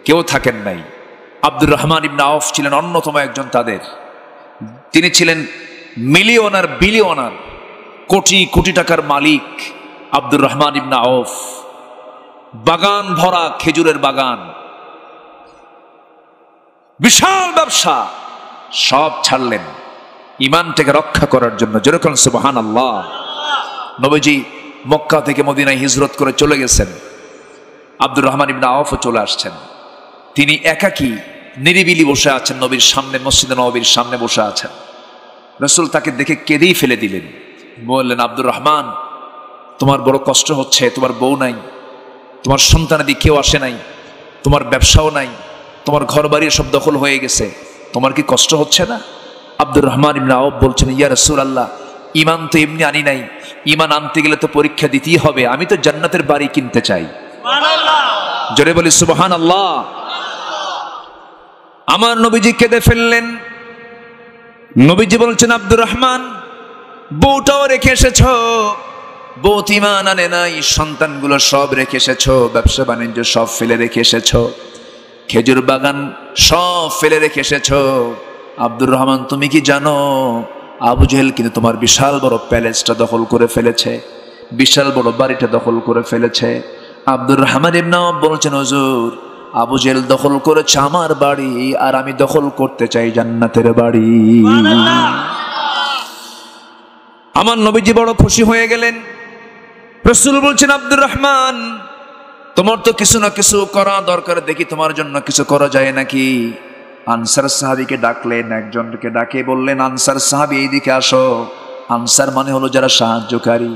কেউ থাকেন নাই। আব্দুর রহমান ইবনে আউফ ছিলেন অন্যতম একজন তাদের। তিনি ছিলেন মিলিয়নার, বিলিয়নার, কোটি কোটি টাকার মালিক। আব্দুর রহমান ইবনে আউফ, বাগান ভরা খেজুরের বাগান, বিশাল ব্যবসা, সব ছাড়লেন ঈমানটাকে রক্ষা করার জন্য। যেরকম সুবহানাল্লাহ। নবীজি মক্কা থেকে মদিনায় হিজরত করে চলে গেছেন। আব্দুর রহমান ইবনে আউফও চলে আসছেন। তিনি একাকী নিরিবিলি বসে আছেন নবীর সামনে, মসজিদে নববীর সামনে বসে আছেন। রাসূল তাকে দেখে কেঁদেই ফেলে দিলেন। বললেন, আব্দুর রহমান, তোমার বড় কষ্ট হচ্ছে, তোমার বউ নাই, তোমার সন্তানাদি কেউ আসে নাই, তোমার ব্যবসাও নাই, তোমার ঘর বাড়ি সব দখল হয়ে গেছে, তোমার কি কষ্ট হচ্ছে না? আব্দুর রহমান ইবনে আউফ বলছেন, ইয়া রাসূলুল্লাহ, ঈমান তো এমনি আনি নাই, ঈমান আনতে গেলে তো পরীক্ষা দিতেই হবে। আমি তো জান্নাতের বাড়ি কিনতে চাই। সুবহানাল্লাহ, জোরে বলি সুবহানাল্লাহ। আমার নবীজি কেঁদে ফেললেন। নবীজি বলছেন, আব্দুর রহমান, বউটাও রেখে এসেছ, বউ ঈমান আনে নাই, সন্তানগুলো সব রেখে এসেছ, ব্যবসা বাণিজ্য সব ফেলে রেখে এসেছ, খেজুর বাগান সব ফেলে রেখে এসেছ। আব্দুর রহমান, তুমি কি জানো আবু জেহেল কিন্তু তোমার বিশাল বড় প্যালেসটা দখল করে ফেলেছে, বিশাল বড় বাড়িটা দখল করে ফেলেছে। আব্দুর রহমান ইবনে আউফ বলছেন, হুজুর, আবু জেহেল দখল করেছে আমার বাড়ি, আর আমি দখল করতে চাই জান্নাতের বাড়ি। আমার নবীজি বড় খুশি হয়ে গেলেন। রাসূল বলছেন, আব্দুর রহমান, তোমার তো কিছু না কিছু করা দরকার, দেখি তোমার জন্য কিছু করা যায় নাকি। আনসার সাহাবীকে ডাকলেন, একজনকে ডাকে বললেন, আনসার সাহাবী এইদিকে আসো। আনসার মানে হলো যারা সাহায্যকারী,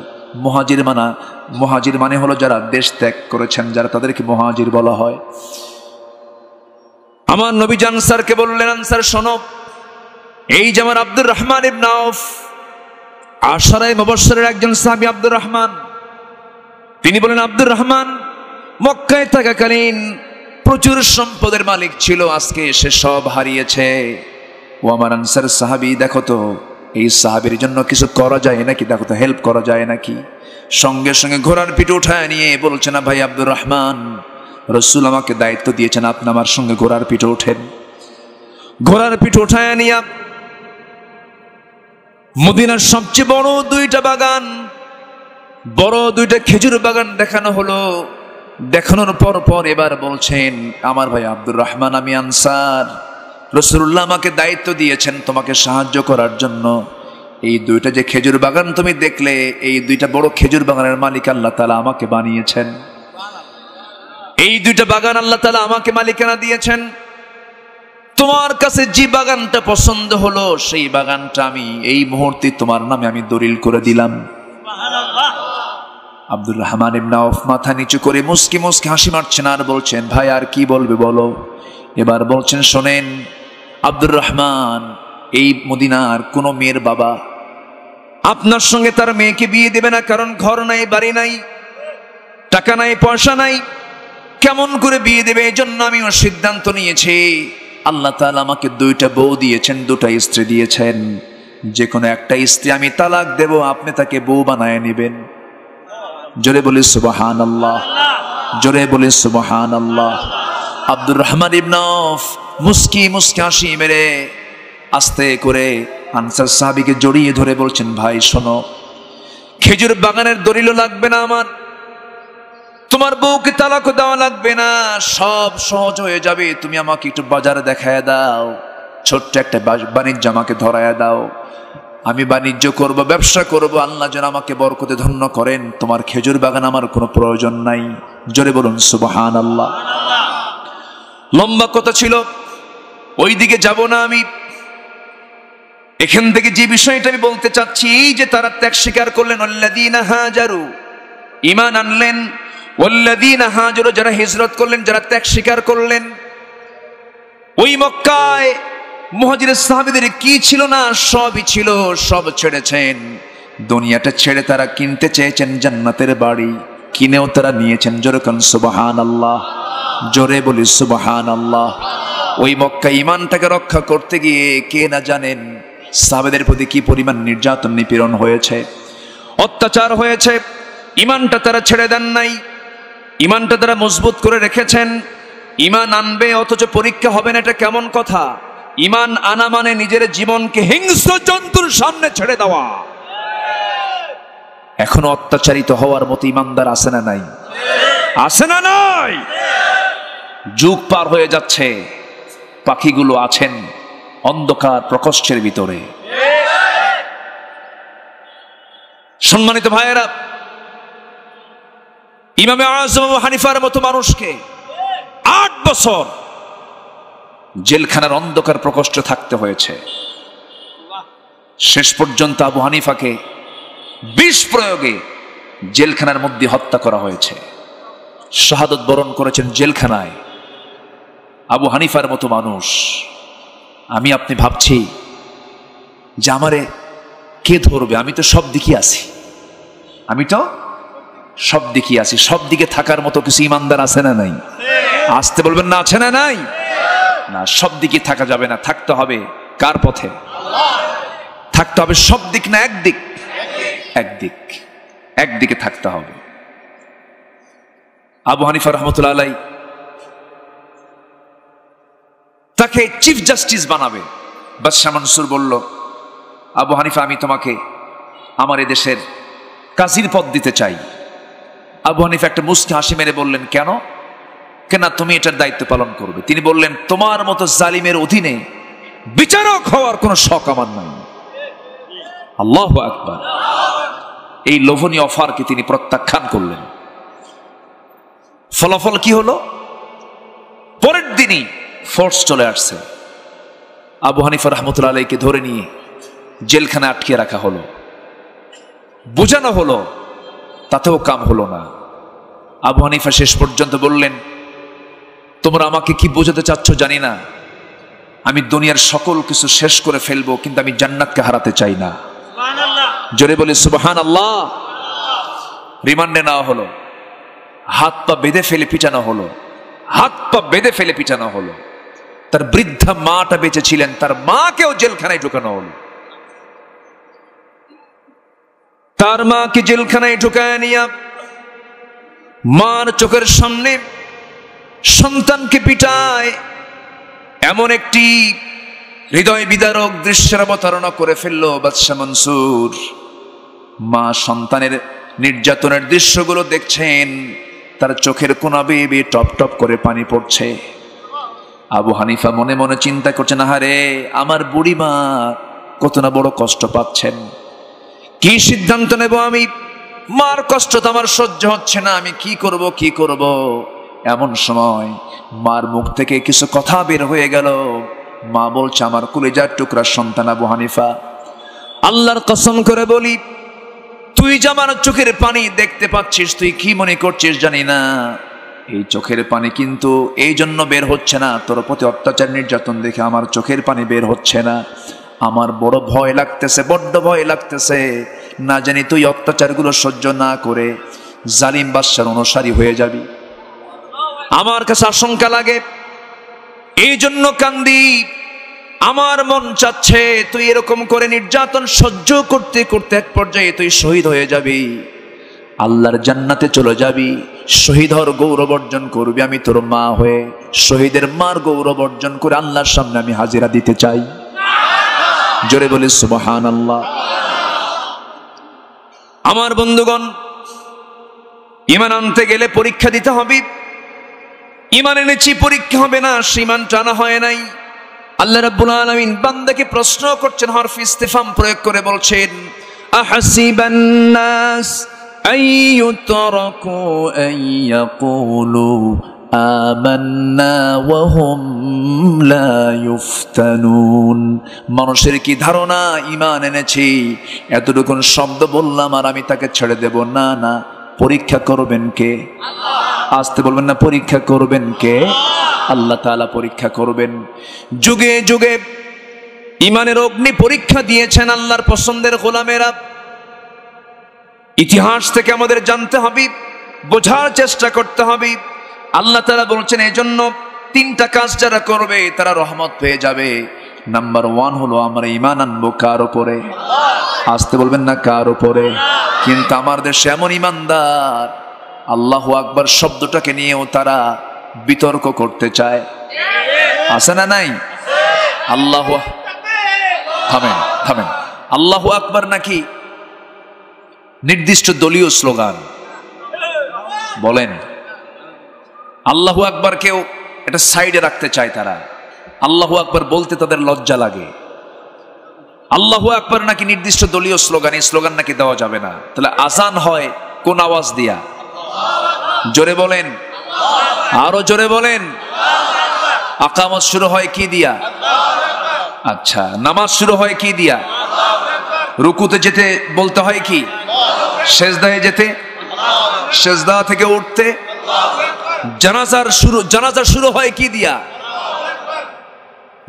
মুহাজির মানে হলো যারা দেশ ত্যাগ করেছেন, যারা তাদেরকে মুহাজির বলা হয়। আমার নবী আনসারকে বললেন, আনসার শোনো, এই যে আমার আব্দুর রহমান ইবনে আউফ, আশারায়ে মুবাশশিরের একজন সাহাবী আব্দুর রহমান। তিনি বলেন, আব্দুর রহমান, মক্কায় থাকাকালীন প্রচুর সম্পদের মালিক ছিল, আজকে সে সব হারিয়েছে। ও আমার আনসার সাহাবী, দেখো তো এই সাহাবীর জন্য কিছু করা যায় নাকি, দেখো তো হেল্প করা যায় নাকি। সঙ্গে সঙ্গে ঘোড়ার পিঠে উঠায় নিয়ে বলছে না, ভাই আব্দুর রহমান, রাসূল আমাকে দায়িত্ব দিয়েছেন, আপনি আমার সঙ্গে ঘোড়ার পিঠে ওঠেন। ঘোড়ার পিঠে উঠায় নিয়ে মদিনার সবচেয়ে বড় দুইটা বাগান, বড় দুইটা খেজুর বাগান দেখানো হলো। দেখানোর পর এবার বলছেন, আমার ভাই আব্দুর রহমান, আমি আনসার, রাসূলুল্লাহ আমাকে দায়িত্ব দিয়েছেন তোমাকে সাহায্য করার জন্য। এই দুইটা যে খেজুর বাগান তুমি দেখলে, এই দুইটা বড় খেজুর বাগানের মালিক আল্লাহ তাআলা আমাকে বানিয়েছেন। এই দুইটা বাগান আল্লাহ তাআলা আমাকে মালিকানা দিয়েছেন। তোমার কাছে যে বাগানটা পছন্দ হলো, সেই বাগানটা আমি এই মুহূর্তে তোমার নামে আমি দলিল করে দিলাম। আব্দুর রহমান ইবনে আউফ মাথা নিচু করে মুস্কি মুস্কি হাসি মারছেন আর বলছেন, ভাই আর কি বলবে বলো। এবার বলছেন, শোনেন আব্দুর রহমান, এই মদিনার কোন মেয়ের বাবা আপনার সঙ্গে তার মেয়েকে বিয়ে দেবে না, কারণ ঘর নাই, বাড়ি নাই, টাকা নাই, পয়সা নাই, কেমন করে বিয়ে দেবে। এই জন্য আমিও সিদ্ধান্ত নিয়েছি, আল্লাহ তাআলা আমাকে দুইটা বউ দিয়েছেন, দুটা স্ত্রী দিয়েছেন, যে কোনো একটা স্ত্রী আমি তালাক দেব, আপনি তাকে বউ বানায় নেবেন। জোরে বলি সুবহানাল্লাহ, জোরে বলি সুবহানাল্লাহ। আব্দুর রহমান ইবনে আউফ মুস্কি মুস্কি হাসি মেরে আস্তে করে আনসার সাহাবীকে জড়িয়ে ধরে বলছেন, ভাই শোনো, খেজুর বাগানের দলিলও লাগবে না আমার, তোমার বউকে তালাক দেওয়া লাগবে না, সব সহজ হয়ে যাবে। তুমি আমাকে একটু বাজারে দেখায় দাও, ছোট্ট একটা বাণিজ্য আমাকে ধরায় দাও, আমি বাণিজ্য করব, ব্যবসা করব, আল্লাহ যেন আমাকে বরকতে ধন্য করেন। তোমার খেজুর বাগান আমার কোনো প্রয়োজন নাই। জোরে বলুন সুবহানাল্লাহ। লম্বা কথা ছিল, ওই দিকে যাব না আমি। এখান থেকে যে বিষয়টা আমি বলতে চাচ্ছি, যে তারা ত্যাগ স্বীকার করলেন, আল্লাযীনা হাজারু, ঈমান আনলেন, ওয়াল্লাযীনা হাজারু, যারা হিজরত করলেন, যারা ত্যাগ স্বীকার করলেন। ওই মক্কায় মুহাজির সাহাবীদের কি ছিল না, সবই ছিল, সব ছেড়েছেন। দুনিয়াটা ছেড়ে তারা কিনতে চেয়েছেন জান্নাতের বাড়ি, কিনেও তারা নিয়েছেন। জোরে কোন সুবহানাল্লাহ, জোরে বলি সুবহানাল্লাহ। ওই মক্কা ঈমানটাকে রক্ষা করতে গিয়ে কে না জানেন সাহাবাদের প্রতি কি পরিমাণ নির্যাতন নিপীড়ন হয়েছে, অত্যাচার হয়েছে। ঈমানটা তারা ছেড়ে দেন নাই, ঈমানটা তারা মজবুত করে রেখেছেন। ঈমান আনবে অথচ পরীক্ষা হবে না, এটা কেমন কথা? ঈমান আনা মানে নিজের জীবনকে হিংস্র জন্তুর সামনে ছেড়ে দেওয়া। এখনো অত্যাচারিত হওয়ার মতো ঈমানদার আছে না নাই? আছে না নাই? যুগ পার হয়ে যাচ্ছে, পাখিগুলো আছেন অন্ধকার প্রকোষ্ঠের ভিতরে। সম্মানিত ভাইয়েরা, ইমামে আযম আবু হানিফার মতো মানুষকে 8 বছর জেলখানার অন্ধকার প্রকোষ্ঠে থাকতে হয়েছে। শেষ পর্যন্ত আবু হানিফাকে বিষ প্রয়োগে জেলখানার মধ্যে হত্যা করা হয়েছে। শাহাদত বরণ করেছেন জেলখানায় আবু হানিফার মতো মানুষ। আমি আপনি ভাবছি যে আমারে কে ধরবে? আমি তো সব দিকে আছি, আমি তো সব দিকে আছি। সব দিকে থাকার মতো কিছু ইমানদার আছে না নাই? আসতে বলবেন না, আছে না নাই? না, সব দিকে থাকা যাবে না। থাকতে হবে কার পথে? থাকতে হবে সব দিক না, একদিক, একদিক, একদিকে থাকতে হবে। আবু হানিফা রহমতুল্লাহ আলাইহি তাকে চিফ জাস্টিস বানাবে। বাদশাহ মনসুর বলল, আবু হানিফা, আমি তোমাকে আমার এদেশের কাজীর পদ দিতে চাই। আবু হানিফা একটা মুস্কি হাসি মেরে বললেন, কেন? কেন তুমি এটার দায়িত্ব পালন করবে? তিনি বললেন, তোমার মতো জালিমের অধীনে বিচারক হওয়ার কোনো শখ আমার নাই। আল্লাহু আকবার। এই লোভনীয় অফারকে তিনি প্রত্যাখ্যান করলেন। ফলাফল কি হলো? পরের দিনই ফোর্স চলে আসছে। আবু হানিফা রহমতুল্লাহ আলাইহিকে ধরে নিয়ে জেলখানায় আটকে রাখা হলো। বোঝানো হলো, তাতেও কাম হলো না। আবু হানিফা শেষ পর্যন্ত বললেন, তোমরা আমাকে কি বোঝাতে চাচ্ছ জানি না, আমি দুনিয়ার সকল কিছু শেষ করে ফেলবো, কিন্তু আমি জান্নাতকে হারাতে চাই না। জোরে বলি সুবহানাল্লাহ। রিমান্ডে নেওয়া হলো, হাত পা বেঁধে ফেলে পিটানো হলো, হাত পা বেঁধে ফেলে পিটানো হলো। তার বৃদ্ধা মাটা বেঁচে ছিলেন, তার মাকেও জেলখানায় ঢুকানো হলো। তার মাকে জেলখানায় ঢুকায় নিয়ে মার চোখের সামনে সন্তানকে পিটায়, এমন একটি হৃদয় বিদারক দৃশ্যের অবতারণা করে ফেললো বাদশা মনসুর। মা সন্তানের নির্যাতনের দৃশ্যগুলো দেখছেন, তার চোখের কোনা বেয়ে বেয়ে টপ টপ করে পানি পড়ছে। আবু হানিফা মনে মনে চিন্তা করছেন, আহারে আমার বুড়ি মা কত না বড় কষ্ট পাচ্ছেন, কি সিদ্ধান্ত নেব আমি? মার কষ্ট তো আমার সহ্য হচ্ছে না, আমি কি করব? এমন সময় মার মুখ থেকে কিছু কথা বের হয়ে গেল। মা বলছে, আমার কলিজার টুকরা সন্তান আবু হানিফা, আল্লাহর কসম করে বলি, তুই যে আমার চোখের পানি দেখতে পাচ্ছিস, তুই কি মনে করছিস জানি না, এই চোখের পানি কিন্তু এই জন্য বের হচ্ছে না, তোর প্রতি অত্যাচার নির্যাতন দেখে আমার চোখের পানি বের হচ্ছে না। আমার বড় ভয় লাগতেছে, বড্ড ভয় লাগতেছে, না জানি তুই অত্যাচারগুলো সহ্য না করে জালিম বাদশার অনুসারী হয়ে যাবি। আমার কাছে আশঙ্কা লাগে, এই জন্য কান্দি। আমার মন চাচ্ছে তুই এরকম করে নির্যাতন সহ্য করতে করতে এক পর্যায়ে তুই শহীদ হয়ে যাবি, আল্লাহর জান্নাতে চলে যাবি, শহীদ হওয়ার গৌরব অর্জন করবি। আমি তোর মা হয়ে শহীদের মার গৌরব অর্জন করে আল্লাহর সামনে আমি হাজিরা দিতে চাই। জোরে বলি সুবহানাল্লাহ। আমার বন্ধুগণ, ঈমান আনতে গেলে পরীক্ষা দিতে হবে। ঈমান এনেছি, পরীক্ষা হবে না, ঈমান টানা হয় নাই। আল্লাহ রাব্বুল আলামিন বান্দাকে প্রশ্ন করছেন, হরফ ইস্তিফহাম প্রয়োগ করে বলছেন, আহাসিবান নাস আইয়ুতরাকু আইয়াকুলু আমান্না ওয়া হুম লা ইফতানুন। মানুষের কি ধারণা, ঈমান এনেছি, এতটুকুন শব্দ বললাম আর আমি তাকে ছেড়ে দেব? না না, পরীক্ষা করবেন কে? আল্লাহ। আসতে বলবেন না, পরীক্ষা করবেন কে? আল্লাহ তাআলা পরীক্ষা করবেন। যুগে যুগে ঈমানের অগ্নি পরীক্ষা দিয়েছেন আল্লাহর পছন্দের গোলামেরা। ইতিহাস থেকে আমাদের জানতে হবে, বোঝার চেষ্টা করতে হবে। আল্লাহ তাআলা বলছেন, এই জন্য তিনটা কাজ যারা করবে তারা রহমত পেয়ে যাবে। নাম্বার 1 হলো আমরা ঈমান আনবো কার উপরে? আসতে বলবেন না, কার উপরে? কিন্তু আমার দেশে এমন ঈমানদার আল্লাহু আকবার শব্দটাকে নিয়েও তারা বিতর্ক করতে চায়, আছে না নাই? আল্লাহু, থামেন থামেন, আল্লাহু আকবার নাকি নির্দিষ্ট দলীয় স্লোগান? বলেন, আল্লাহু আকবার কেউ এটা সাইডে রাখতে চায় তারা, আল্লাহু আকবার বলতে তাদের লজ্জা লাগে। আল্লাহু আকবার নাকি নির্দিষ্ট দলীয় স্লোগান, এই স্লোগান নাকি দেওয়া যাবে না। তাহলে আজান হয় কোন আওয়াজ দিয়া? জোরে বলেন, আরো জোরে বলেন। আকামত শুরু হয় কি দিয়া? আচ্ছা, নামাজ শুরু হয় কি দিয়া? রুকুতে যেতে বলতে হয় কি? সেজদায় যেতে, সেজদা থেকে উঠতে। জানাজা শুরু হয় কি দিয়া?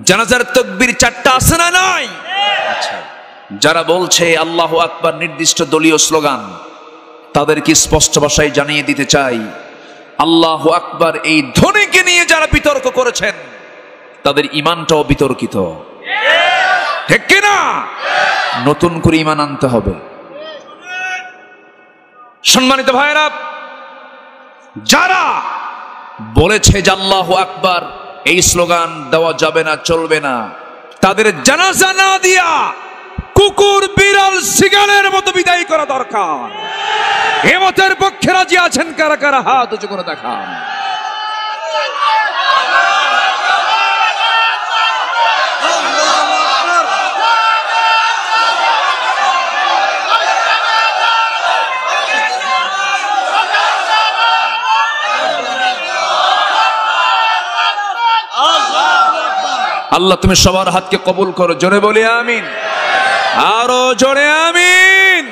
জানাজার তাকবীর 4টা আছে না নাই? আচ্ছা, যারা বলছে আল্লাহু আকবার নির্দিষ্ট দলীয় স্লোগান, তাদেরকে স্পষ্ট ভাষায় জানিয়ে দিতে চাই, আল্লাহু আকবার এই ধ্বনিকে নিয়ে যারা বিতর্ক করেছেন তাদের ঈমানটাও বিতর্কিত, ঠিক কিনা? নতুন করে ঈমান আনতে হবে। সম্মানিত ভাইরা, যারা বলেছে যে আল্লাহু আকবার এই স্লোগান দেওয়া যাবে না, চলবে না, তাদের জানাজা না দিয়া কুকুর বিড়াল সিগালের মতো বিদায় করা দরকার। হিম্মতের পক্ষে রাজি আছেন কারা কারা? হাত উঁচু করে দেখান। আল্লাহ তুমি সবার হাতকে কবুল করো, জোরে বলি আমিন, আরো জোরে আমিন।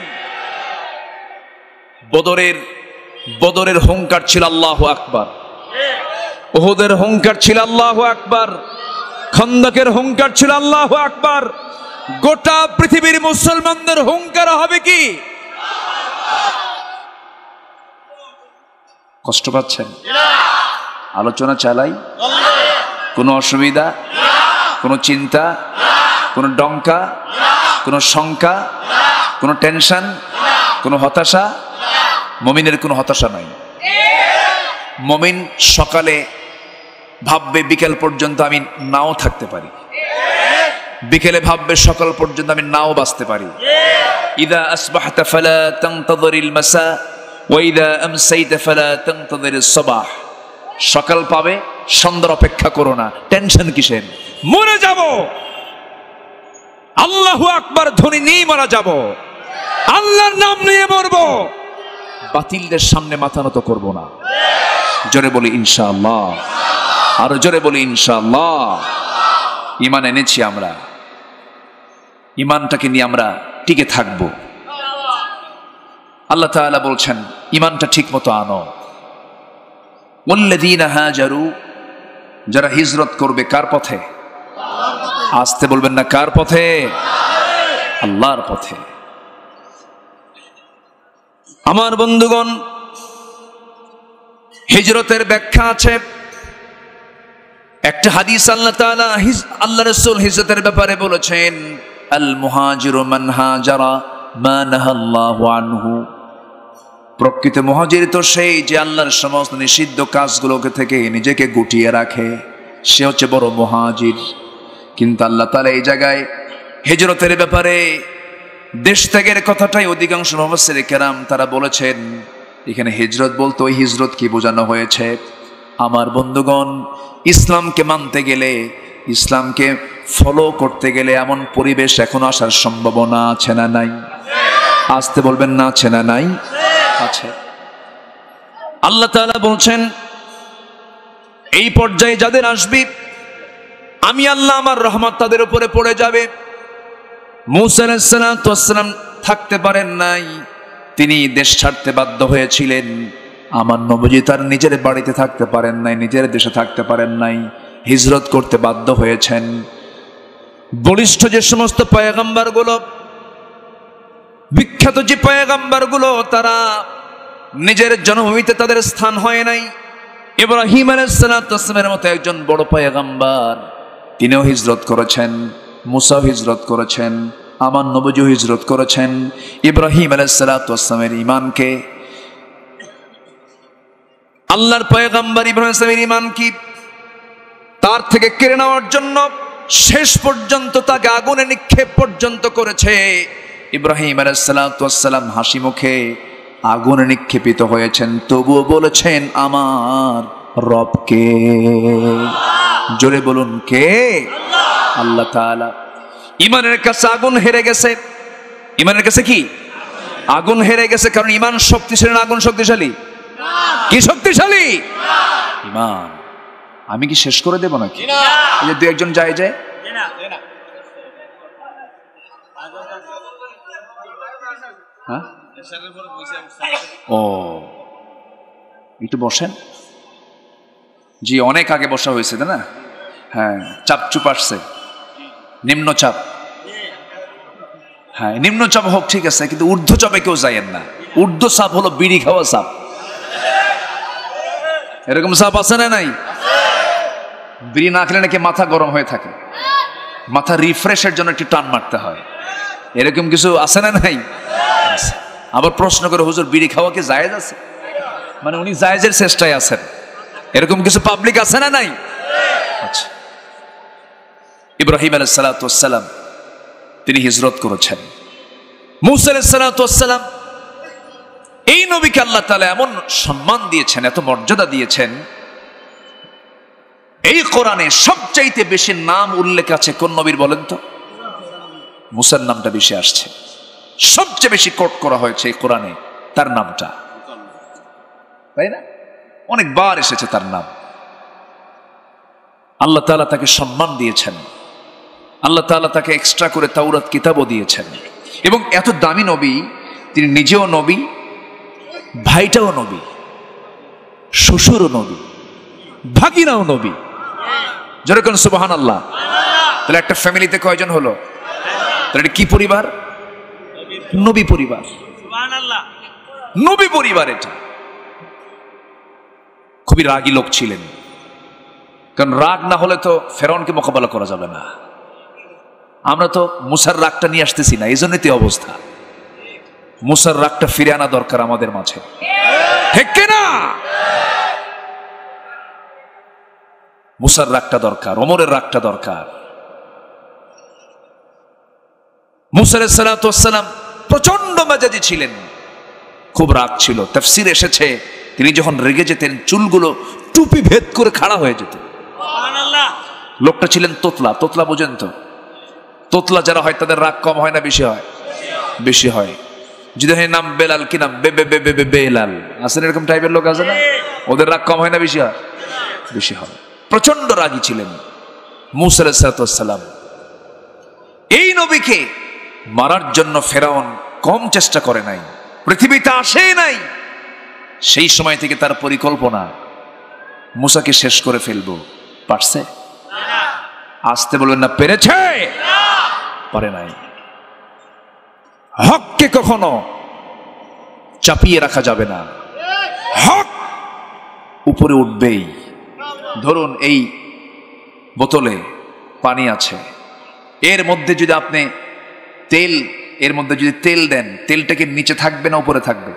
বদরের হুঙ্কার ছিল আল্লাহু আকবার, উহুদের হুঙ্কার ছিল আল্লাহু আকবার, খন্দকের হুঙ্কার ছিল আল্লাহু আকবার। গোটা পৃথিবীর মুসলমানদের হুঙ্কার হবে কি? কষ্ট পাচ্ছেন? আলোচনা চালাই, কোনো অসুবিধা, কোনো চিন্তা, কোনো ডঙ্কা, কোনো শঙ্কা, কোনো টেনশন, কোনো হতাশা? মুমিনের কোনো হতাশা নাই। মুমিন সকালে ভাববে বিকেল পর্যন্ত আমি নাও থাকতে পারি, বিকেলে ভাববে সকাল পর্যন্ত আমি নাও বাঁচতে পারি। ইদা আসবাহতা ফালা তানতাযিরিল মাসা ওয়া ইদা আমসাইতা ফালা তানতাযিরিস সাবাহ। সকাল পাবে, সন্ধ্যার অপেক্ষা করো না। টেনশন কিসের? মরে যাব, আল্লাহু আকবার ধ্বনি নিয়ে মারা যাব, আল্লাহর নাম নিয়ে মরবো, বাতিলদের সামনে মাথা নত করব না। জোরে বলি ইনশাআল্লাহ, আরো জোরে বলি ইনশাআল্লাহ। ঈমান এনেছি আমরা, ঈমানটাকে নিয়ে আমরা টিকে থাকবো। আল্লাহ তাআলা বলছেন ঈমানটা ঠিক মতো আনো। ওয়াল্লাযীনা হাজারু, যারা হিজরত করবে কার পথে? আসতে বলবেন না, কার পথে? আল্লাহর পথে। আমার বন্ধুগণ, হিজরতের ব্যাখ্যা আছে। একটা হাদিস আল্লাহ তাআলা আল্লাহ রাসূল হিজরতের ব্যাপারে বলেছেন, আল মুহাজিরু মান হাজারা মা নাহাল্লাহু আনহু। প্রকৃত মুহাজির তো সেই যে আল্লাহর সমস্ত নিষিদ্ধ কাজগুলোকে থেকে নিজেকে গুটিয়ে রাখে, সে হচ্ছে বড় মুহাজির। কিন্তু আল্লাহ তাআলা এই জায়গায় হিজরতের ব্যাপারে দেশ ত্যাগের কথাটাই অধিকাংশ মুফাসসিরে কেরাম তারা বলেছেন, এখানে হিজরত বলতে ওই হিজরত কি বোঝানো হয়েছে? আমার বন্ধুগণ, ইসলামকে মানতে গেলে, ইসলামকে ফলো করতে গেলে এমন পরিবেশ এখন আসার সম্ভাবনা আছে না নাই? আসতে বলবেন না, আছে না নাই? আছে। আল্লাহ তাআলা বলছেন এই পর্যায়ে যাদের আসবে আমি আল্লাহ আমার রহমত তাদের উপরে পড়ে যাবে। মূসা আলাইহিস সালাম থাকতে পারেন নাই, তিনি দেশ ছাড়তে বাধ্য হয়েছিলেন। আমার নবীজি তার নিজের বাড়িতে থাকতে পারেন নাই, নিজের দেশে থাকতে পারেন নাই, হিজরত করতে বাধ্য হয়েছেন। বলিষ্ঠ যে সমস্ত পয়গম্বরগুলো, বিখ্যাত যে পয়গম্বরগুলো, তারা নিজের জন্মভূমিতে তাদের স্থান হয় নাই। ইব্রাহিম আলাইহিস সালামের মতো একজন বড় পয়গম্বর, তিনিও হিজরত করেছেন, মুসা হিজরত করেছেন, আমার নবীও হিজরত করেছেন। ইব্রাহিম আলাইহিস সালামের ঈমানকে, আল্লাহর পয়গম্বর ইব্রাহিমের ঈমান কি তার থেকে কেড়ে নেওয়ার জন্য শেষ পর্যন্ত তাকে আগুনে নিক্ষেপ পর্যন্ত করেছে। ইব্রাহিম আলাইহিস সালাম হাসি মুখে আগুনে নিক্ষেপিত হয়েছেন, তবুও বলেছেন আমার রবকে। জোরে বলুন কে? আল্লাহ তাআলা। ঈমানের কাছে আগুন হেরে গেছে। ঈমানের কাছে কি? আগুন হেরে গেছে। কারণ ঈমান শক্তিশালী না আগুন শক্তিশালী? কি শক্তিশালী? ঈমান। আমি কি শেষ করে দেব নাকি? এই যে দু একজন যায় যায়, হ্যাঁ ও একটু বসেন। জি, অনেক আগে বসা হয়েছে তাই না? হ্যাঁ, চাপচুপ আসছে, নিম্নচাপ। হ্যাঁ, নিম্নচাপ হোক, ঠিক আছে, কিন্তু ঊর্ধ্বচাপে কেউ যায়েন না। ঊর্ধ্ব চাপ হলো বিড়ি খাওয়া চাপ। এরকম চাপ আছে না নাই? বিড়ি না খেলে নাকি মাথা গরম হয়ে থাকে, মাথা রিফ্রেশের জন্য একটু টান মারতে হয়। এরকম কিছু আছে না নাই? আবার প্রশ্ন করে, হুজুর বিড়ি খাওয়া কি জায়েজ আছে? মানে উনি জায়েজের চেষ্টায় আছেন, এরকম কিছু পাবলিক আছে না নাই? আচ্ছা, ইব্রাহিম আলাইহিস সালাম তিনি হিজরত করেছেন। মূসা আলাইহিস সালাম, এই নবীকে আল্লাহ তাআলা এমন সম্মান দিয়েছেন, এত মর্যাদা দিয়েছেন। এই কোরআনে সবচাইতে বেশি নাম উল্লেখ আছে কোন নবীর বলেন তো? মুসার নামটা বেশি আসছে, সবচেয়ে বেশি কোট করা হয়েছে এই কোরআনে তার নামটা, তাই না? অনেকবার এসেছে তার নাম। আল্লাহ তাআলা তাকে সম্মান দিয়েছেন, আল্লাহ তাআলা তাকে এক্সট্রা করে তাওরাত কিতাবও দিয়েছেন। এবং এত দামি নবী, তিনি নিজেও নবী, ভাইটাও নবী, শ্বশুরও নবী, ভাগিনাও নবী। যেরকম সুবহানাল্লাহ। তাহলে একটা ফ্যামিলিতে কয়জন হলো? তাহলে এটা কি পরিবার? নবী পরিবার, নবী পরিবার। এটা খুবই রাগী লোক ছিলেন। কারণ রাগ না হলে তো ফেরাউনকে মোকাবেলা করা যাবে না। আমরা তো মুসার রাগটা নিয়ে আসতেছি না, এই জন্যই তো অবস্থা। মুসার রাগটা ফিরে আনা দরকার আমাদের মাঝে, ঠিক কিনা? মুসার রাগটা দরকার, ওমরের রাগটা দরকার। মুসা আলাইহিস সালাতু ওয়াস সালাম প্রচন্ড মেজাজি ছিলেন, খুব রাগ ছিল। তাফসীর এসেছে তিনি যখন রেগে যেতেন চুলগুলো টুপি ভেদ করে খাড়া হয়ে যেত। সুবহানাল্লাহ। লোকটা ছিলেন তোতলা। তোতলা বোঝেন তো? তোতলা যারা হয় তাদের রাগ কম হয় না বেশি হয়? বেশি হয়। যদি নাম বেলাল, কি নাম, বেলাল, আসেন এরকম টাইপের লোক আছে না, ওদের রাগ কম হয় না বেশি হয়? বেশি হয়। প্রচন্ড রাগী ছিলেন মুসা আলাইহিস সালাতু ওয়াস সালাম। এই নবীকে মারার জন্য ফেরাউন কম চেষ্টা করে নাই, পৃথিবীতে আসে নাই। সেই সময় থেকে তার পরিকল্পনা মুসাকে শেষ করে ফেলবো। পারছে? আসতে বলবেন না, পেরেছে? পারে নাই। হককে কখনো চাপিয়ে রাখা যাবে না, হক উপরে উঠবেই। ধরুন এই বোতলে পানি আছে, এর মধ্যে যদি আপনি এর মধ্যে যদি তেল দেন, তেলটা কি নিচে থাকবে না উপরে থাকবে?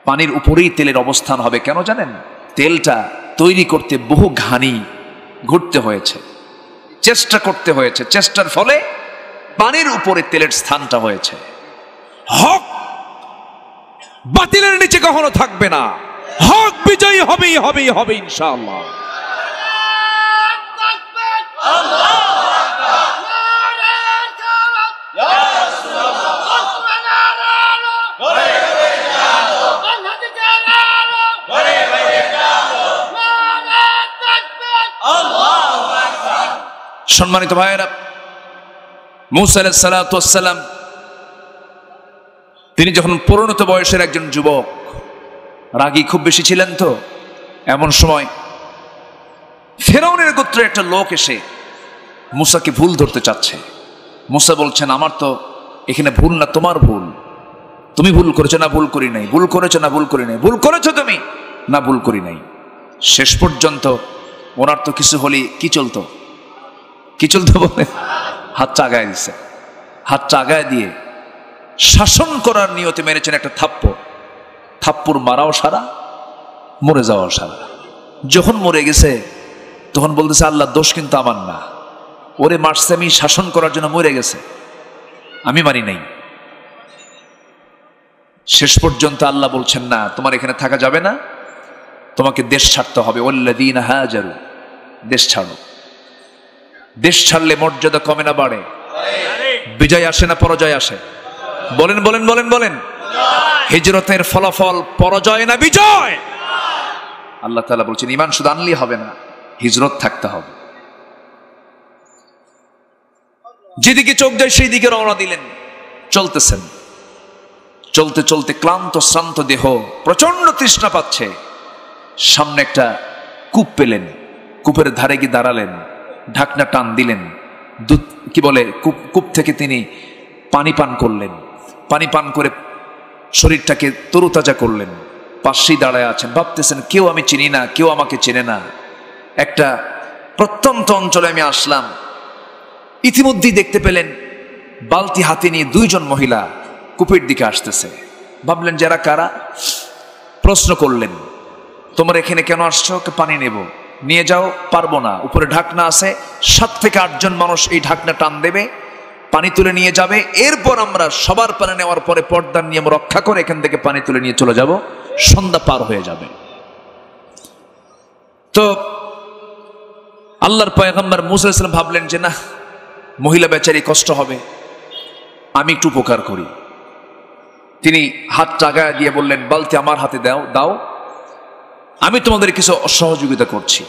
পানির উপরেই তেলের অবস্থান হবে। কেন জানেন? তেলটা তৈরি করতে বহু ঘানি ঘুরতে হয়েছে, চেষ্টা করতে হয়েছে, চেষ্টার ফলে পানির উপরে তেলের স্থানটা হয়েছে। হক বাতিলের নিচে কখনো থাকবে না, হক বিজয়ী হবেই হবেই হবে ইনশাআল্লাহ। সম্মানিত ভাইয়েরা, মুসা আলাইহিস সালাতু ওয়াস সালাম তিনি যখন পরিণত বয়সের একজন যুবক, রাগী খুব বেশি ছিলেন। তো এমন সময় ফেরাউনের গোত্রের একটা লোক এসে মুসাকে ভুল ধরতে চাচ্ছে। মুসা বলছেন, আমার তো এখানে ভুল না, তোমার ভুল। তুমি ভুল করেছো না? ভুল করি নাই। ভুল করেছো না? ভুল করি নাই। ভুল করেছো তুমি? না, ভুল করি নাই। শেষ পর্যন্ত ওনার তো কিছু হলে কি চলতো বলে হাত চাগায় দিছে। হাত চাগায় দিয়ে শাসন করার নিয়তে মেরেছেন একটা থাপ্পড় মারাও সারা, মরে যাওয়াও সারা। যখন মরে গেছে তখন বলতেছে, আল্লাহ দোষ কিন্তু আমার না, ওরে মারছে আমি শাসন করার জন্য, মরে গেছে, আমি মারি নাই। শেষ পর্যন্ত আল্লাহ বলছেন, না, তোমার এখানে থাকা যাবে না, তোমাকে দেশ ছাড়তে হবে। ওয়াল্লাযীনা হাজারু, দেশ ছাড়ো। দেশ ছাড়লে মর্যাদা কমে না বাড়ে? বিজয় আসে না পরাজয় আসে? বলেন বলেন বলেন বলেন। হিজরতের ফলাফল পরাজয় না বিজয়? আল্লাহ তাআলা বলছেন, ঈমান শুধু আনলেই হবে না, হিজরত থাকতে হবে। যেদিকে চোখ যায় সেই দিকে রওনা দিলেন। চলতেছেন, চলতে চলতে ক্লান্ত শ্রান্ত দেহ, প্রচন্ড তৃষ্ণা পাচ্ছে। সামনে একটা কূপ পেলেন, কূপের ধারে গিয়ে দাঁড়ালেন, ঢাকনা টান দিলেন, দুধ কি বলে কূপ থেকে তিনি পানি পান করলেন। পানি পান করে শরীরটাকে তরুতাজা করলেন। পাশেই দাঁড়ায় আছেন, ভাবতেছেন, কেউ আমি চিনি না, কেউ আমাকে চেনে না, একটা প্রত্যন্ত অঞ্চলে আমি আসলাম। ইতিমধ্যেই দেখতে পেলেন বালতি হাতে নিয়ে দুইজন মহিলা কূপের দিকে আসতেছে। ভাবলেন যারা কারা, প্রশ্ন করলেন, তোমরা এখানে কেন আসছো? পানি নেব। নিয়ে যাও। পারবো না, উপরে ঢাকনা আছে, 7 থেকে 8 জন মানুষ এই ঢাকনা টান দেবে, পানি তুলে নিয়ে যাবে। এরপর আমরা সবার পানি নেওয়ার পরে পর্দার নিয়ম রক্ষা করে এখান থেকে পানি তুলে নিয়ে চলে যাব, সন্ধ্যা পার হয়ে যাবে। তো আল্লাহর পয়গম্বর মুসা আলাইহিস সালাম ভাবলেন যে না, মহিলা বেচারি কষ্ট হবে, আমি একটু উপকার করি। তিনি হাত টাগায় দিয়ে বললেন, বালতি আমার হাতে দাও, আমি তোমাদের কিছু সহযোগিতা করছি।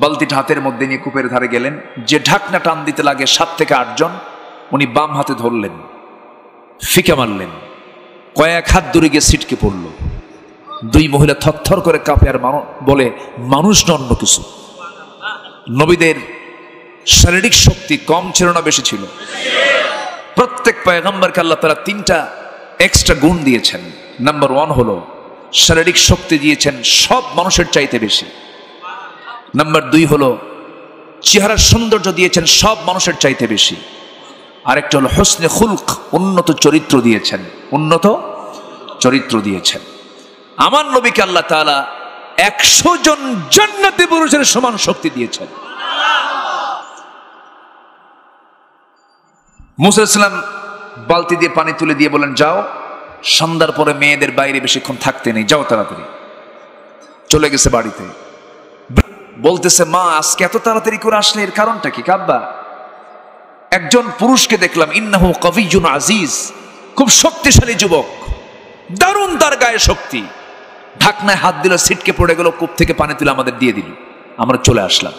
বালতিটা হাতের মধ্যে নিয়ে কূপের ধারে গেলেন। যে ঢাকনা টান দিতে লাগে 7 থেকে 8 জন, উনি বাম হাতে ধরলেন, ফিকে মারলেন, কয়েক হাত দূরে গিয়ে ছিটকে পড়ল। 2 মহিলা থরথর করে কাঁপে, আর বলে, মানুষ না অন্য কিছু। নবীদের শারীরিক শক্তি কম ছিল না বেশি ছিল? প্রত্যেক পয়গম্বরকে আল্লাহ তাআলা 3টা এক্সট্রা গুণ দিয়েছেন। নাম্বার 1 হলো শারীরিক শক্তি দিয়েছেন সব মানুষের চাইতে বেশি। নাম্বার 2 হলো চেহারার সৌন্দর্য দিয়েছেন সব মানুষের চাইতে বেশি। আরেকটা হলো হুসনে খুলক, উন্নত চরিত্র দিয়েছেন, উন্নত চরিত্র দিয়েছেন। আমার নবীকে আল্লাহ তাআলা 100 জন জান্নাতি পুরুষের সমান শক্তি দিয়েছেন। মুসা আলাইহিস সালাম বালতি দিয়ে পানি তুলে দিয়ে বলেন, যাও, সন্ধ্যার পরে মেয়েদের বাইরে বেশিক্ষণ থাকতে নেই, যাও তাড়াতাড়ি। চলে গেছে বাড়িতে। বলতেছে, মা আজকে এত তাড়াতাড়ি করে আসলে এর কারণটা কি? কাব্বা, একজন পুরুষকে দেখলাম, ইন্নাহু কবিয়্যুন আজিজ, খুব শক্তিশালী যুবক, দারুণ তার গায়ে শক্তি। ঢাকনায় হাত দিল, ছিটকে পড়ে গেল, কূপ থেকে পানি তুলে আমাদের দিয়ে দিল, আমরা চলে আসলাম।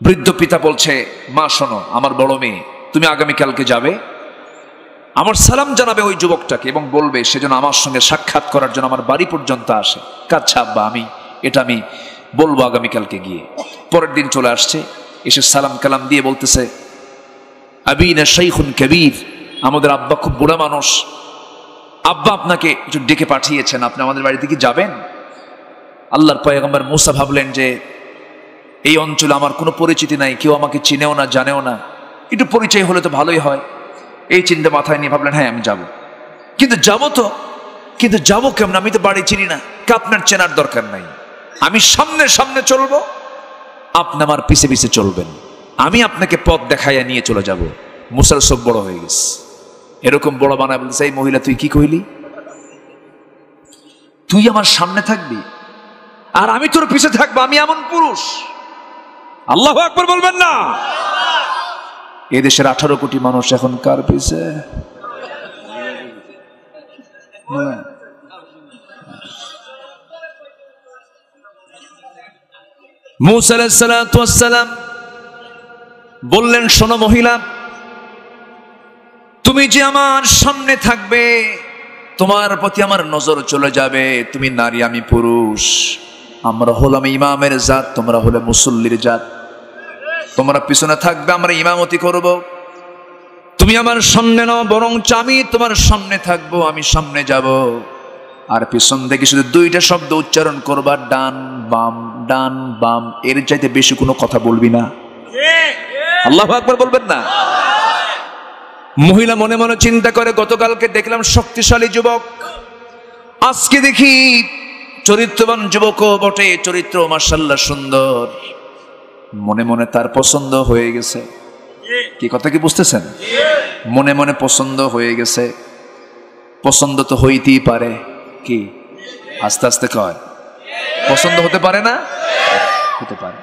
বৃদ্ধ পিতা বলছে, মা শোনো, আমার বড় মেয়ে, তুমি আগামীকালকে যাবে, আমার সালাম জানাবে ওই যুবকটাকে এবং বলবে সে যেন আমার সঙ্গে সাক্ষাৎ করার জন্য আমার বাড়ি পর্যন্ত আসে। আচ্ছা আব্বা, আমি বলবো আগামীকালকে গিয়ে। পরের দিন চলে আসছে, এসে সালাম কালাম দিয়ে বলতেছে, আবিনা শাইখুন কবীর, আমাদের আব্বা খুব বুড়া মানুষ, আব্বা আপনাকে একটু ডেকে পাঠিয়েছেন, আপনি আমাদের বাড়িতে কি যাবেন? আল্লাহর পয়গম্বর মুসা ভাবলেন যে এই অঞ্চলে আমার কোনো পরিচিতি নাই, কেউ আমাকে চিনেও না, জানেও না, একটু পরিচয় হলে তো ভালোই হয়। এই চিন্তা মাথায় নিয়ে ভাবলেন, হ্যাঁ আমি যাব। কিন্তু যাবো কেমন? আমি তো বাড়ি চিনি না। আপনার চেনার দরকার নাই, আমি সামনে সামনে চলবো, আপনি আমার পিছে পিছে চলবেন, আমি আপনাকে পথ দেখাইয়া নিয়ে চলে যাব। মুসার চোখ বড় হয়ে গেছে, এরকম বড় বানায় বলতেছে, এই মহিলা তুই কি কইলি? তুই আমার সামনে থাকবি আর আমি তোর পিছে থাকবো, আমি এমন পুরুষ? আল্লাহু আকবার বলবেন না? এদেশের 18 কোটি মানুষ এখন কার পিছে? মুসা আলাইহিস সালাতু ওয়াস সালাম বললেন, শোনো মহিলা, তুমি যে আমার সামনে থাকবে, তোমার প্রতি আমার নজর চলে যাবে। তুমি নারী, আমি পুরুষ, আমরা হলাম ইমামের জাত, তোমরা হলে মুসল্লির জাত। তোমরা পিছনে থাকবে, আমরা ইমামতি করব। তুমি আমার সামনে নাও, বরং আমি তোমার সামনে থাকবো, আমি সামনে যাব, আর পিছন থেকে শুধু 2টা শব্দ উচ্চারণ করবা, ডান বাম, ডান বাম, এর চাইতে বেশি কোনো কথা বলবি না। আল্লাহু আকবার বলবেন না? মহিলা মনে মনে চিন্তা করে, গতকালকে দেখলাম শক্তিশালী যুবক, আজকে দেখি চরিত্রবান যুবকও বটে, চরিত্র মাশাআল্লাহ সুন্দর। মনে মনে তার পছন্দ হয়ে গেছে। কি কথা কি বুঝতেছেন? মনে মনে পছন্দ হয়ে গেছে। পছন্দ তো হইতেই পারে, কি আস্তে আস্তে কয়, পছন্দ হতে পারে না? হতে পারে,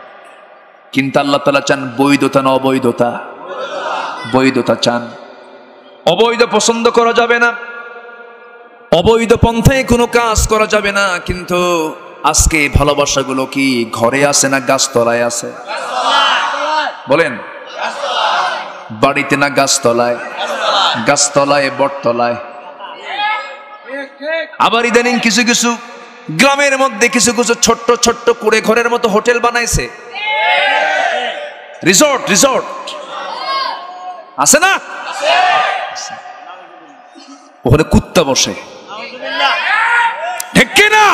কিন্তু আল্লাহ তাআলা চান বৈধতা না অবৈধতা? বৈধতা চান। অবৈধ পছন্দ করা যাবে না, অবৈধ পন্থায় কোনো কাজ করা যাবে না। কিন্তু আজকে ভালোবাসাগুলো কি ঘরে আছে না গাছতলায় আছে? বলেন, বাড়িতে না গাছতলায়? গাছতলায়, বটতলায়। আবার ইদানিং কিছু কিছু গ্রামের মধ্যে কিছু কিছু ছোট্ট ছোট্ট কুড়ে ঘরের মতো হোটেল বানাইছে, রিসোর্ট আছে না? ওখানে কুত্তা বসে, ঠিক কিনা?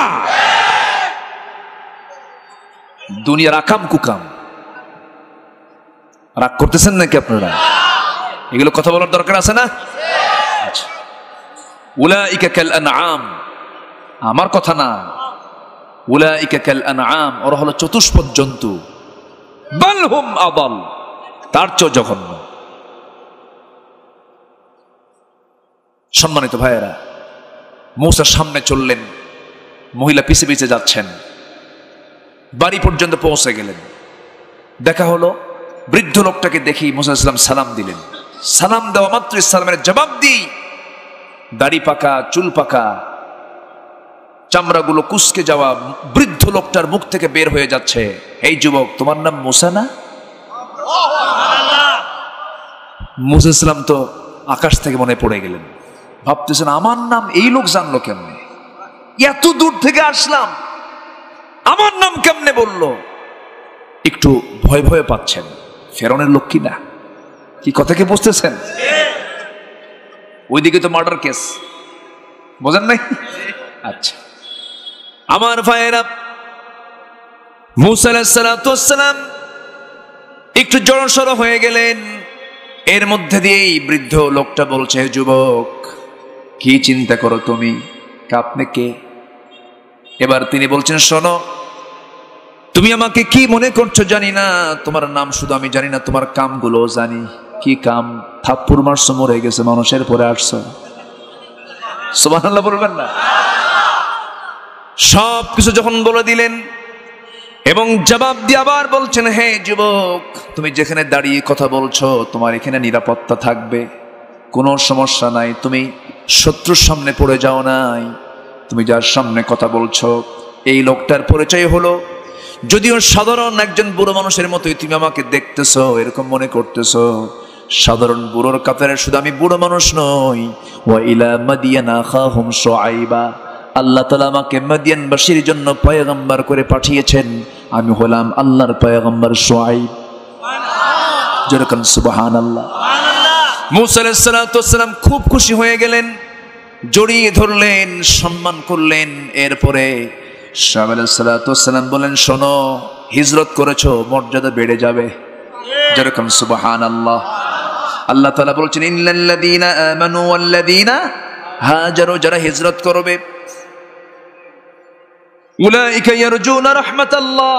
দুনিয়ার আকাম কুকাম। রাগ করতেছেন নাকি আপনারা? এগুলো কথা বলার দরকার আছে না? আচ্ছা, উলাইকা কাল আনআম, আমার কথা না, উলাইকা কাল আনআম, ওরা হলো চতুষ্পদ জন্তু, বাল হুম আদাল, তার চেয়ে জঘন্য। সম্মানিত ভাইয়েরা, মুসা সামনে চললেন, মহিলা পিছে পিছে যাচ্ছেন, বাড়ি পর্যন্ত পৌঁছে গেলেন। দেখা হলো, বৃদ্ধ লোকটাকে দেখি মুসা আলাইহিস সালাম সালাম দিলেন। সালাম দেওয়া মাত্র সালামের জবাব দিই দাড়ি পাকা, চুল পাকা, চামড়াগুলো কুঁচকে যাওয়া বৃদ্ধ লোকটার মুখ থেকে বের হয়ে যাচ্ছে, এই যুবক, তোমার নাম মুসা না? মুসা আলাইহিস সালাম তো আকাশ থেকে মনে পড়ে গেলেন, ভাবতেছেন আমার নাম এই লোক জানলো কেমনে? এত দূর থেকে আসলাম, আমার নাম কেমনে বললো? একটু ভয় ভয় পাচ্ছেন, ফেরাউনের লোক কি না? কি কথা কি বুঝতেছেন? ওইদিকে তো মার্ডার কেস, বোঝেন নাই? আচ্ছা, আমার ভাইয়েরা, মুসা আলাইহিস সালাতু ওয়াস সালাম একটু জড়সড় হয়ে গেলেন। এর মধ্যে দিয়েই বৃদ্ধ লোকটা বলছে, যুবক কি চিন্তা করো তুমি, আপনি কে? এবার তিনি বলছেন, শোনো, তুমি আমাকে কি মনে করছো জানি না, তোমার নাম শুধু আমি জানি না, তোমার কামগুলো জানি। কি কাম? থাপ্পড় মারছো, মরে গেছে মানুষের পরে আসছো। সুবহানাল্লাহ বলবেন না? সব কিছু যখন বলে দিলেন এবং জবাব দিয়ে আবার বলছেন, হে যুবক, তুমি যেখানে দাঁড়িয়ে কথা বলছো তোমার এখানে নিরাপত্তা থাকবে, কোনো সমস্যা নাই, তুমি শত্রুর সামনে পড়ে যাও নাই। তুমি যার সামনে কথা বলছো এই লোকটার পরিচয় হলো, যদিও সাধারণ একজন বুড়ো মানুষের মতোই তুমি আমাকে দেখতেছো, এরকম মনে করতেছো, সাধারণ বুড়োর কাতারে শুধু আমি বুড়ো মানুষ নই। ওয়া ইলা মাদিয়ানা আখাহুম শুআইবা, আল্লাহ তাআলা আমাকে মাদিয়ানবাসীর জন্য পয়গম্বর করে পাঠিয়েছেন, আমি হলাম আল্লাহর পয়গম্বর শুআইব। যেরকম সুবহানাল্লাহ। মুসা আলাইহিস সালাতু ওয়াস সালাম খুব খুশি হয়ে গেলেন, জড়িয়ে ধরলেন, সম্মান করলেন। এরপরে শুআইব আলাইহিস সালাতু ওয়াস সালাম বলেন, শোনো, হিজরত করেছো, মর্যাদা বেড়ে যাবে। যেরকম সুবহানাল্লাহ। আল্লাহ তাআলা বলছেন, ইন্নাল্লাযীনা আমানু ওয়াল্লাযীনা হাজারু, যারা হিজরত করবে, উলাইকা ইয়ারজুনা রাহমাতাল্লাহ,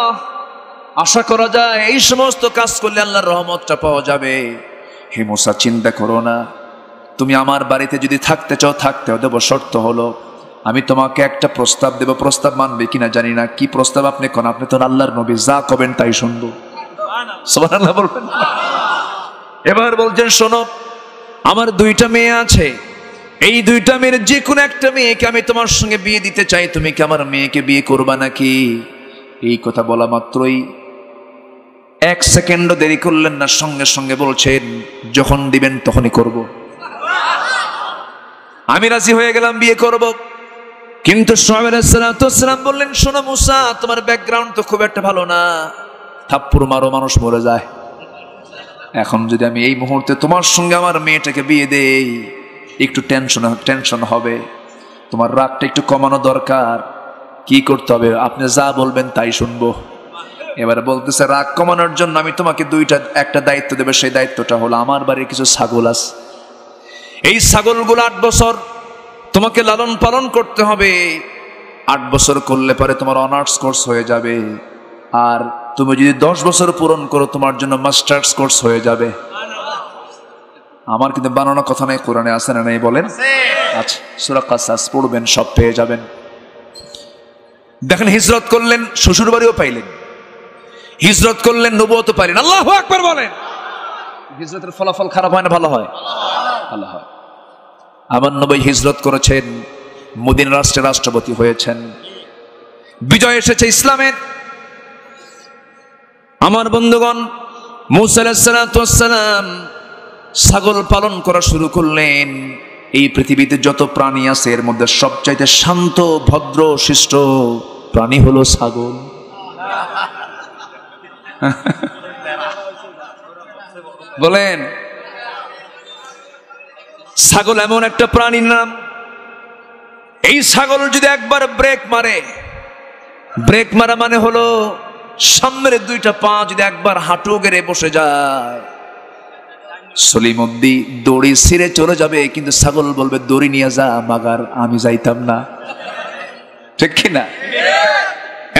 আশা করা যায় এই সমস্ত কাজ করলে আল্লাহর রহমতটা পাওয়া যাবে। হে মুসা, চিন্তা করো না, তুমি আমার বাড়িতে যদি থাকতে চাও থাকতে দেব, শর্ত হলো আমি তোমাকে একটা প্রস্তাব দেব, প্রস্তাব মানবে কিনা জানি না। কি প্রস্তাব আপনি কোন? আপনি তো আল্লাহর নবী, যা কবেন তাই শুনবো। সুবহানাল্লাহ বলবেন। এবার বলছেন, শোনো, আমার দুইটা মেয়ে আছে, এই দুইটা মেয়ের যে কোনো একটা মেয়েকে আমি তোমার সঙ্গে বিয়ে দিতে চাই, তুমি কি আমার মেয়েকে বিয়ে করবা নাকি? এই কথা বলা মাত্রই এক সেকেন্ডও দেরি করলেন না, সঙ্গে সঙ্গে বলছেন, যখন দিবেন তখনই করব। আমি রাজি হয়ে গেলাম, বিয়ে করব। কিন্তু শুআইব আলাইহিস সালাতু ওয়াস সালাম বললেন, শোনো মুসা, তোমার ব্যাকগ্রাউন্ড তো খুব একটা ভালো না, থাপ্পড় মারো মানুষ মরে যায়। এখন যদি আমি এই মুহূর্তে তোমার সঙ্গে আমার মেয়েটাকে বিয়ে দেই, একটু টেনশন হবে, তোমার রাগটা একটু কমানো দরকার। কি করতে হবে? আপনি যা বলবেন তাই শুনবো। এবার বলতেছে, রাগ কমানোর জন্য আমি তোমাকে একটা দায়িত্ব দেবে, সেই দায়িত্বটা হলো আমার বাড়ির কিছু ছাগল আছে, এই ছাগলগুলো 8 বছর তোমাকে লালন পালন করতে হবে। 8 বছর করলে পরে তোমার অনার্স কোর্স হয়ে যাবে, আর তুমি যদি 10 বছর পূরণ করো তোমার জন্য মাস্টার্স কোর্স হয়ে যাবে। আমার কিন্তু বানানো কথা নাই, কোরআনে আছে না নাই বলেন? আচ্ছা, সূরা কাসাস পড়বেন, সব পেয়ে যাবেন। দেখেন, হিজরত করলেন, শ্বশুর বাড়িও পাইলেন, হিজরত করলেন, নবুয়ত পাইলেন। আল্লাহু আকবার বলেন। হিজরতের ফলাফল খারাপ হয় না ভালো হয়? ভালো হয়। আমার নবী হিজরত করেছেন, মদিনা রাষ্ট্রের রাষ্ট্রপতি হয়েছেন, বিজয় এসেছে ইসলামের। আমার বন্ধুগণ, মুসা আলাইহিস সালাতু ওয়াস সালাম ছাগল পালন করা শুরু করলেন। এই পৃথিবীতে যত প্রাণী আছে এর মধ্যে সবচাইতে শান্ত, ভদ্র, শিষ্ট প্রাণী হলো ছাগল। বলেন, ছাগল এমন একটা প্রাণীর নাম, এই ছাগল যদি একবার ব্রেক মারে, ব্রেক মারা মানে হলো সামনের 2টা পা যদি একবার হাঁটু গেড়ে বসে যায়, সলিমুদ্দি দড়ি ছিঁড়ে চলে যাবে, কিন্তু ছাগল বলবে, দড়ি নিয়ে যা মাগার, আমি যাইতাম না। ঠিক কিনা?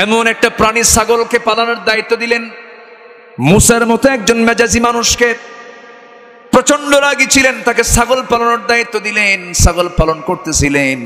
এমন একটা প্রাণী ছাগলকে পালনের দায়িত্ব দিলেন। মুসার মতো একজন মেজাজি মানুষকে, প্রচন্ড রাগী ছিলেন, তাকে ছাগল পালনের দায়িত্ব দিলেন, ছাগল পালন করতেছিলেন।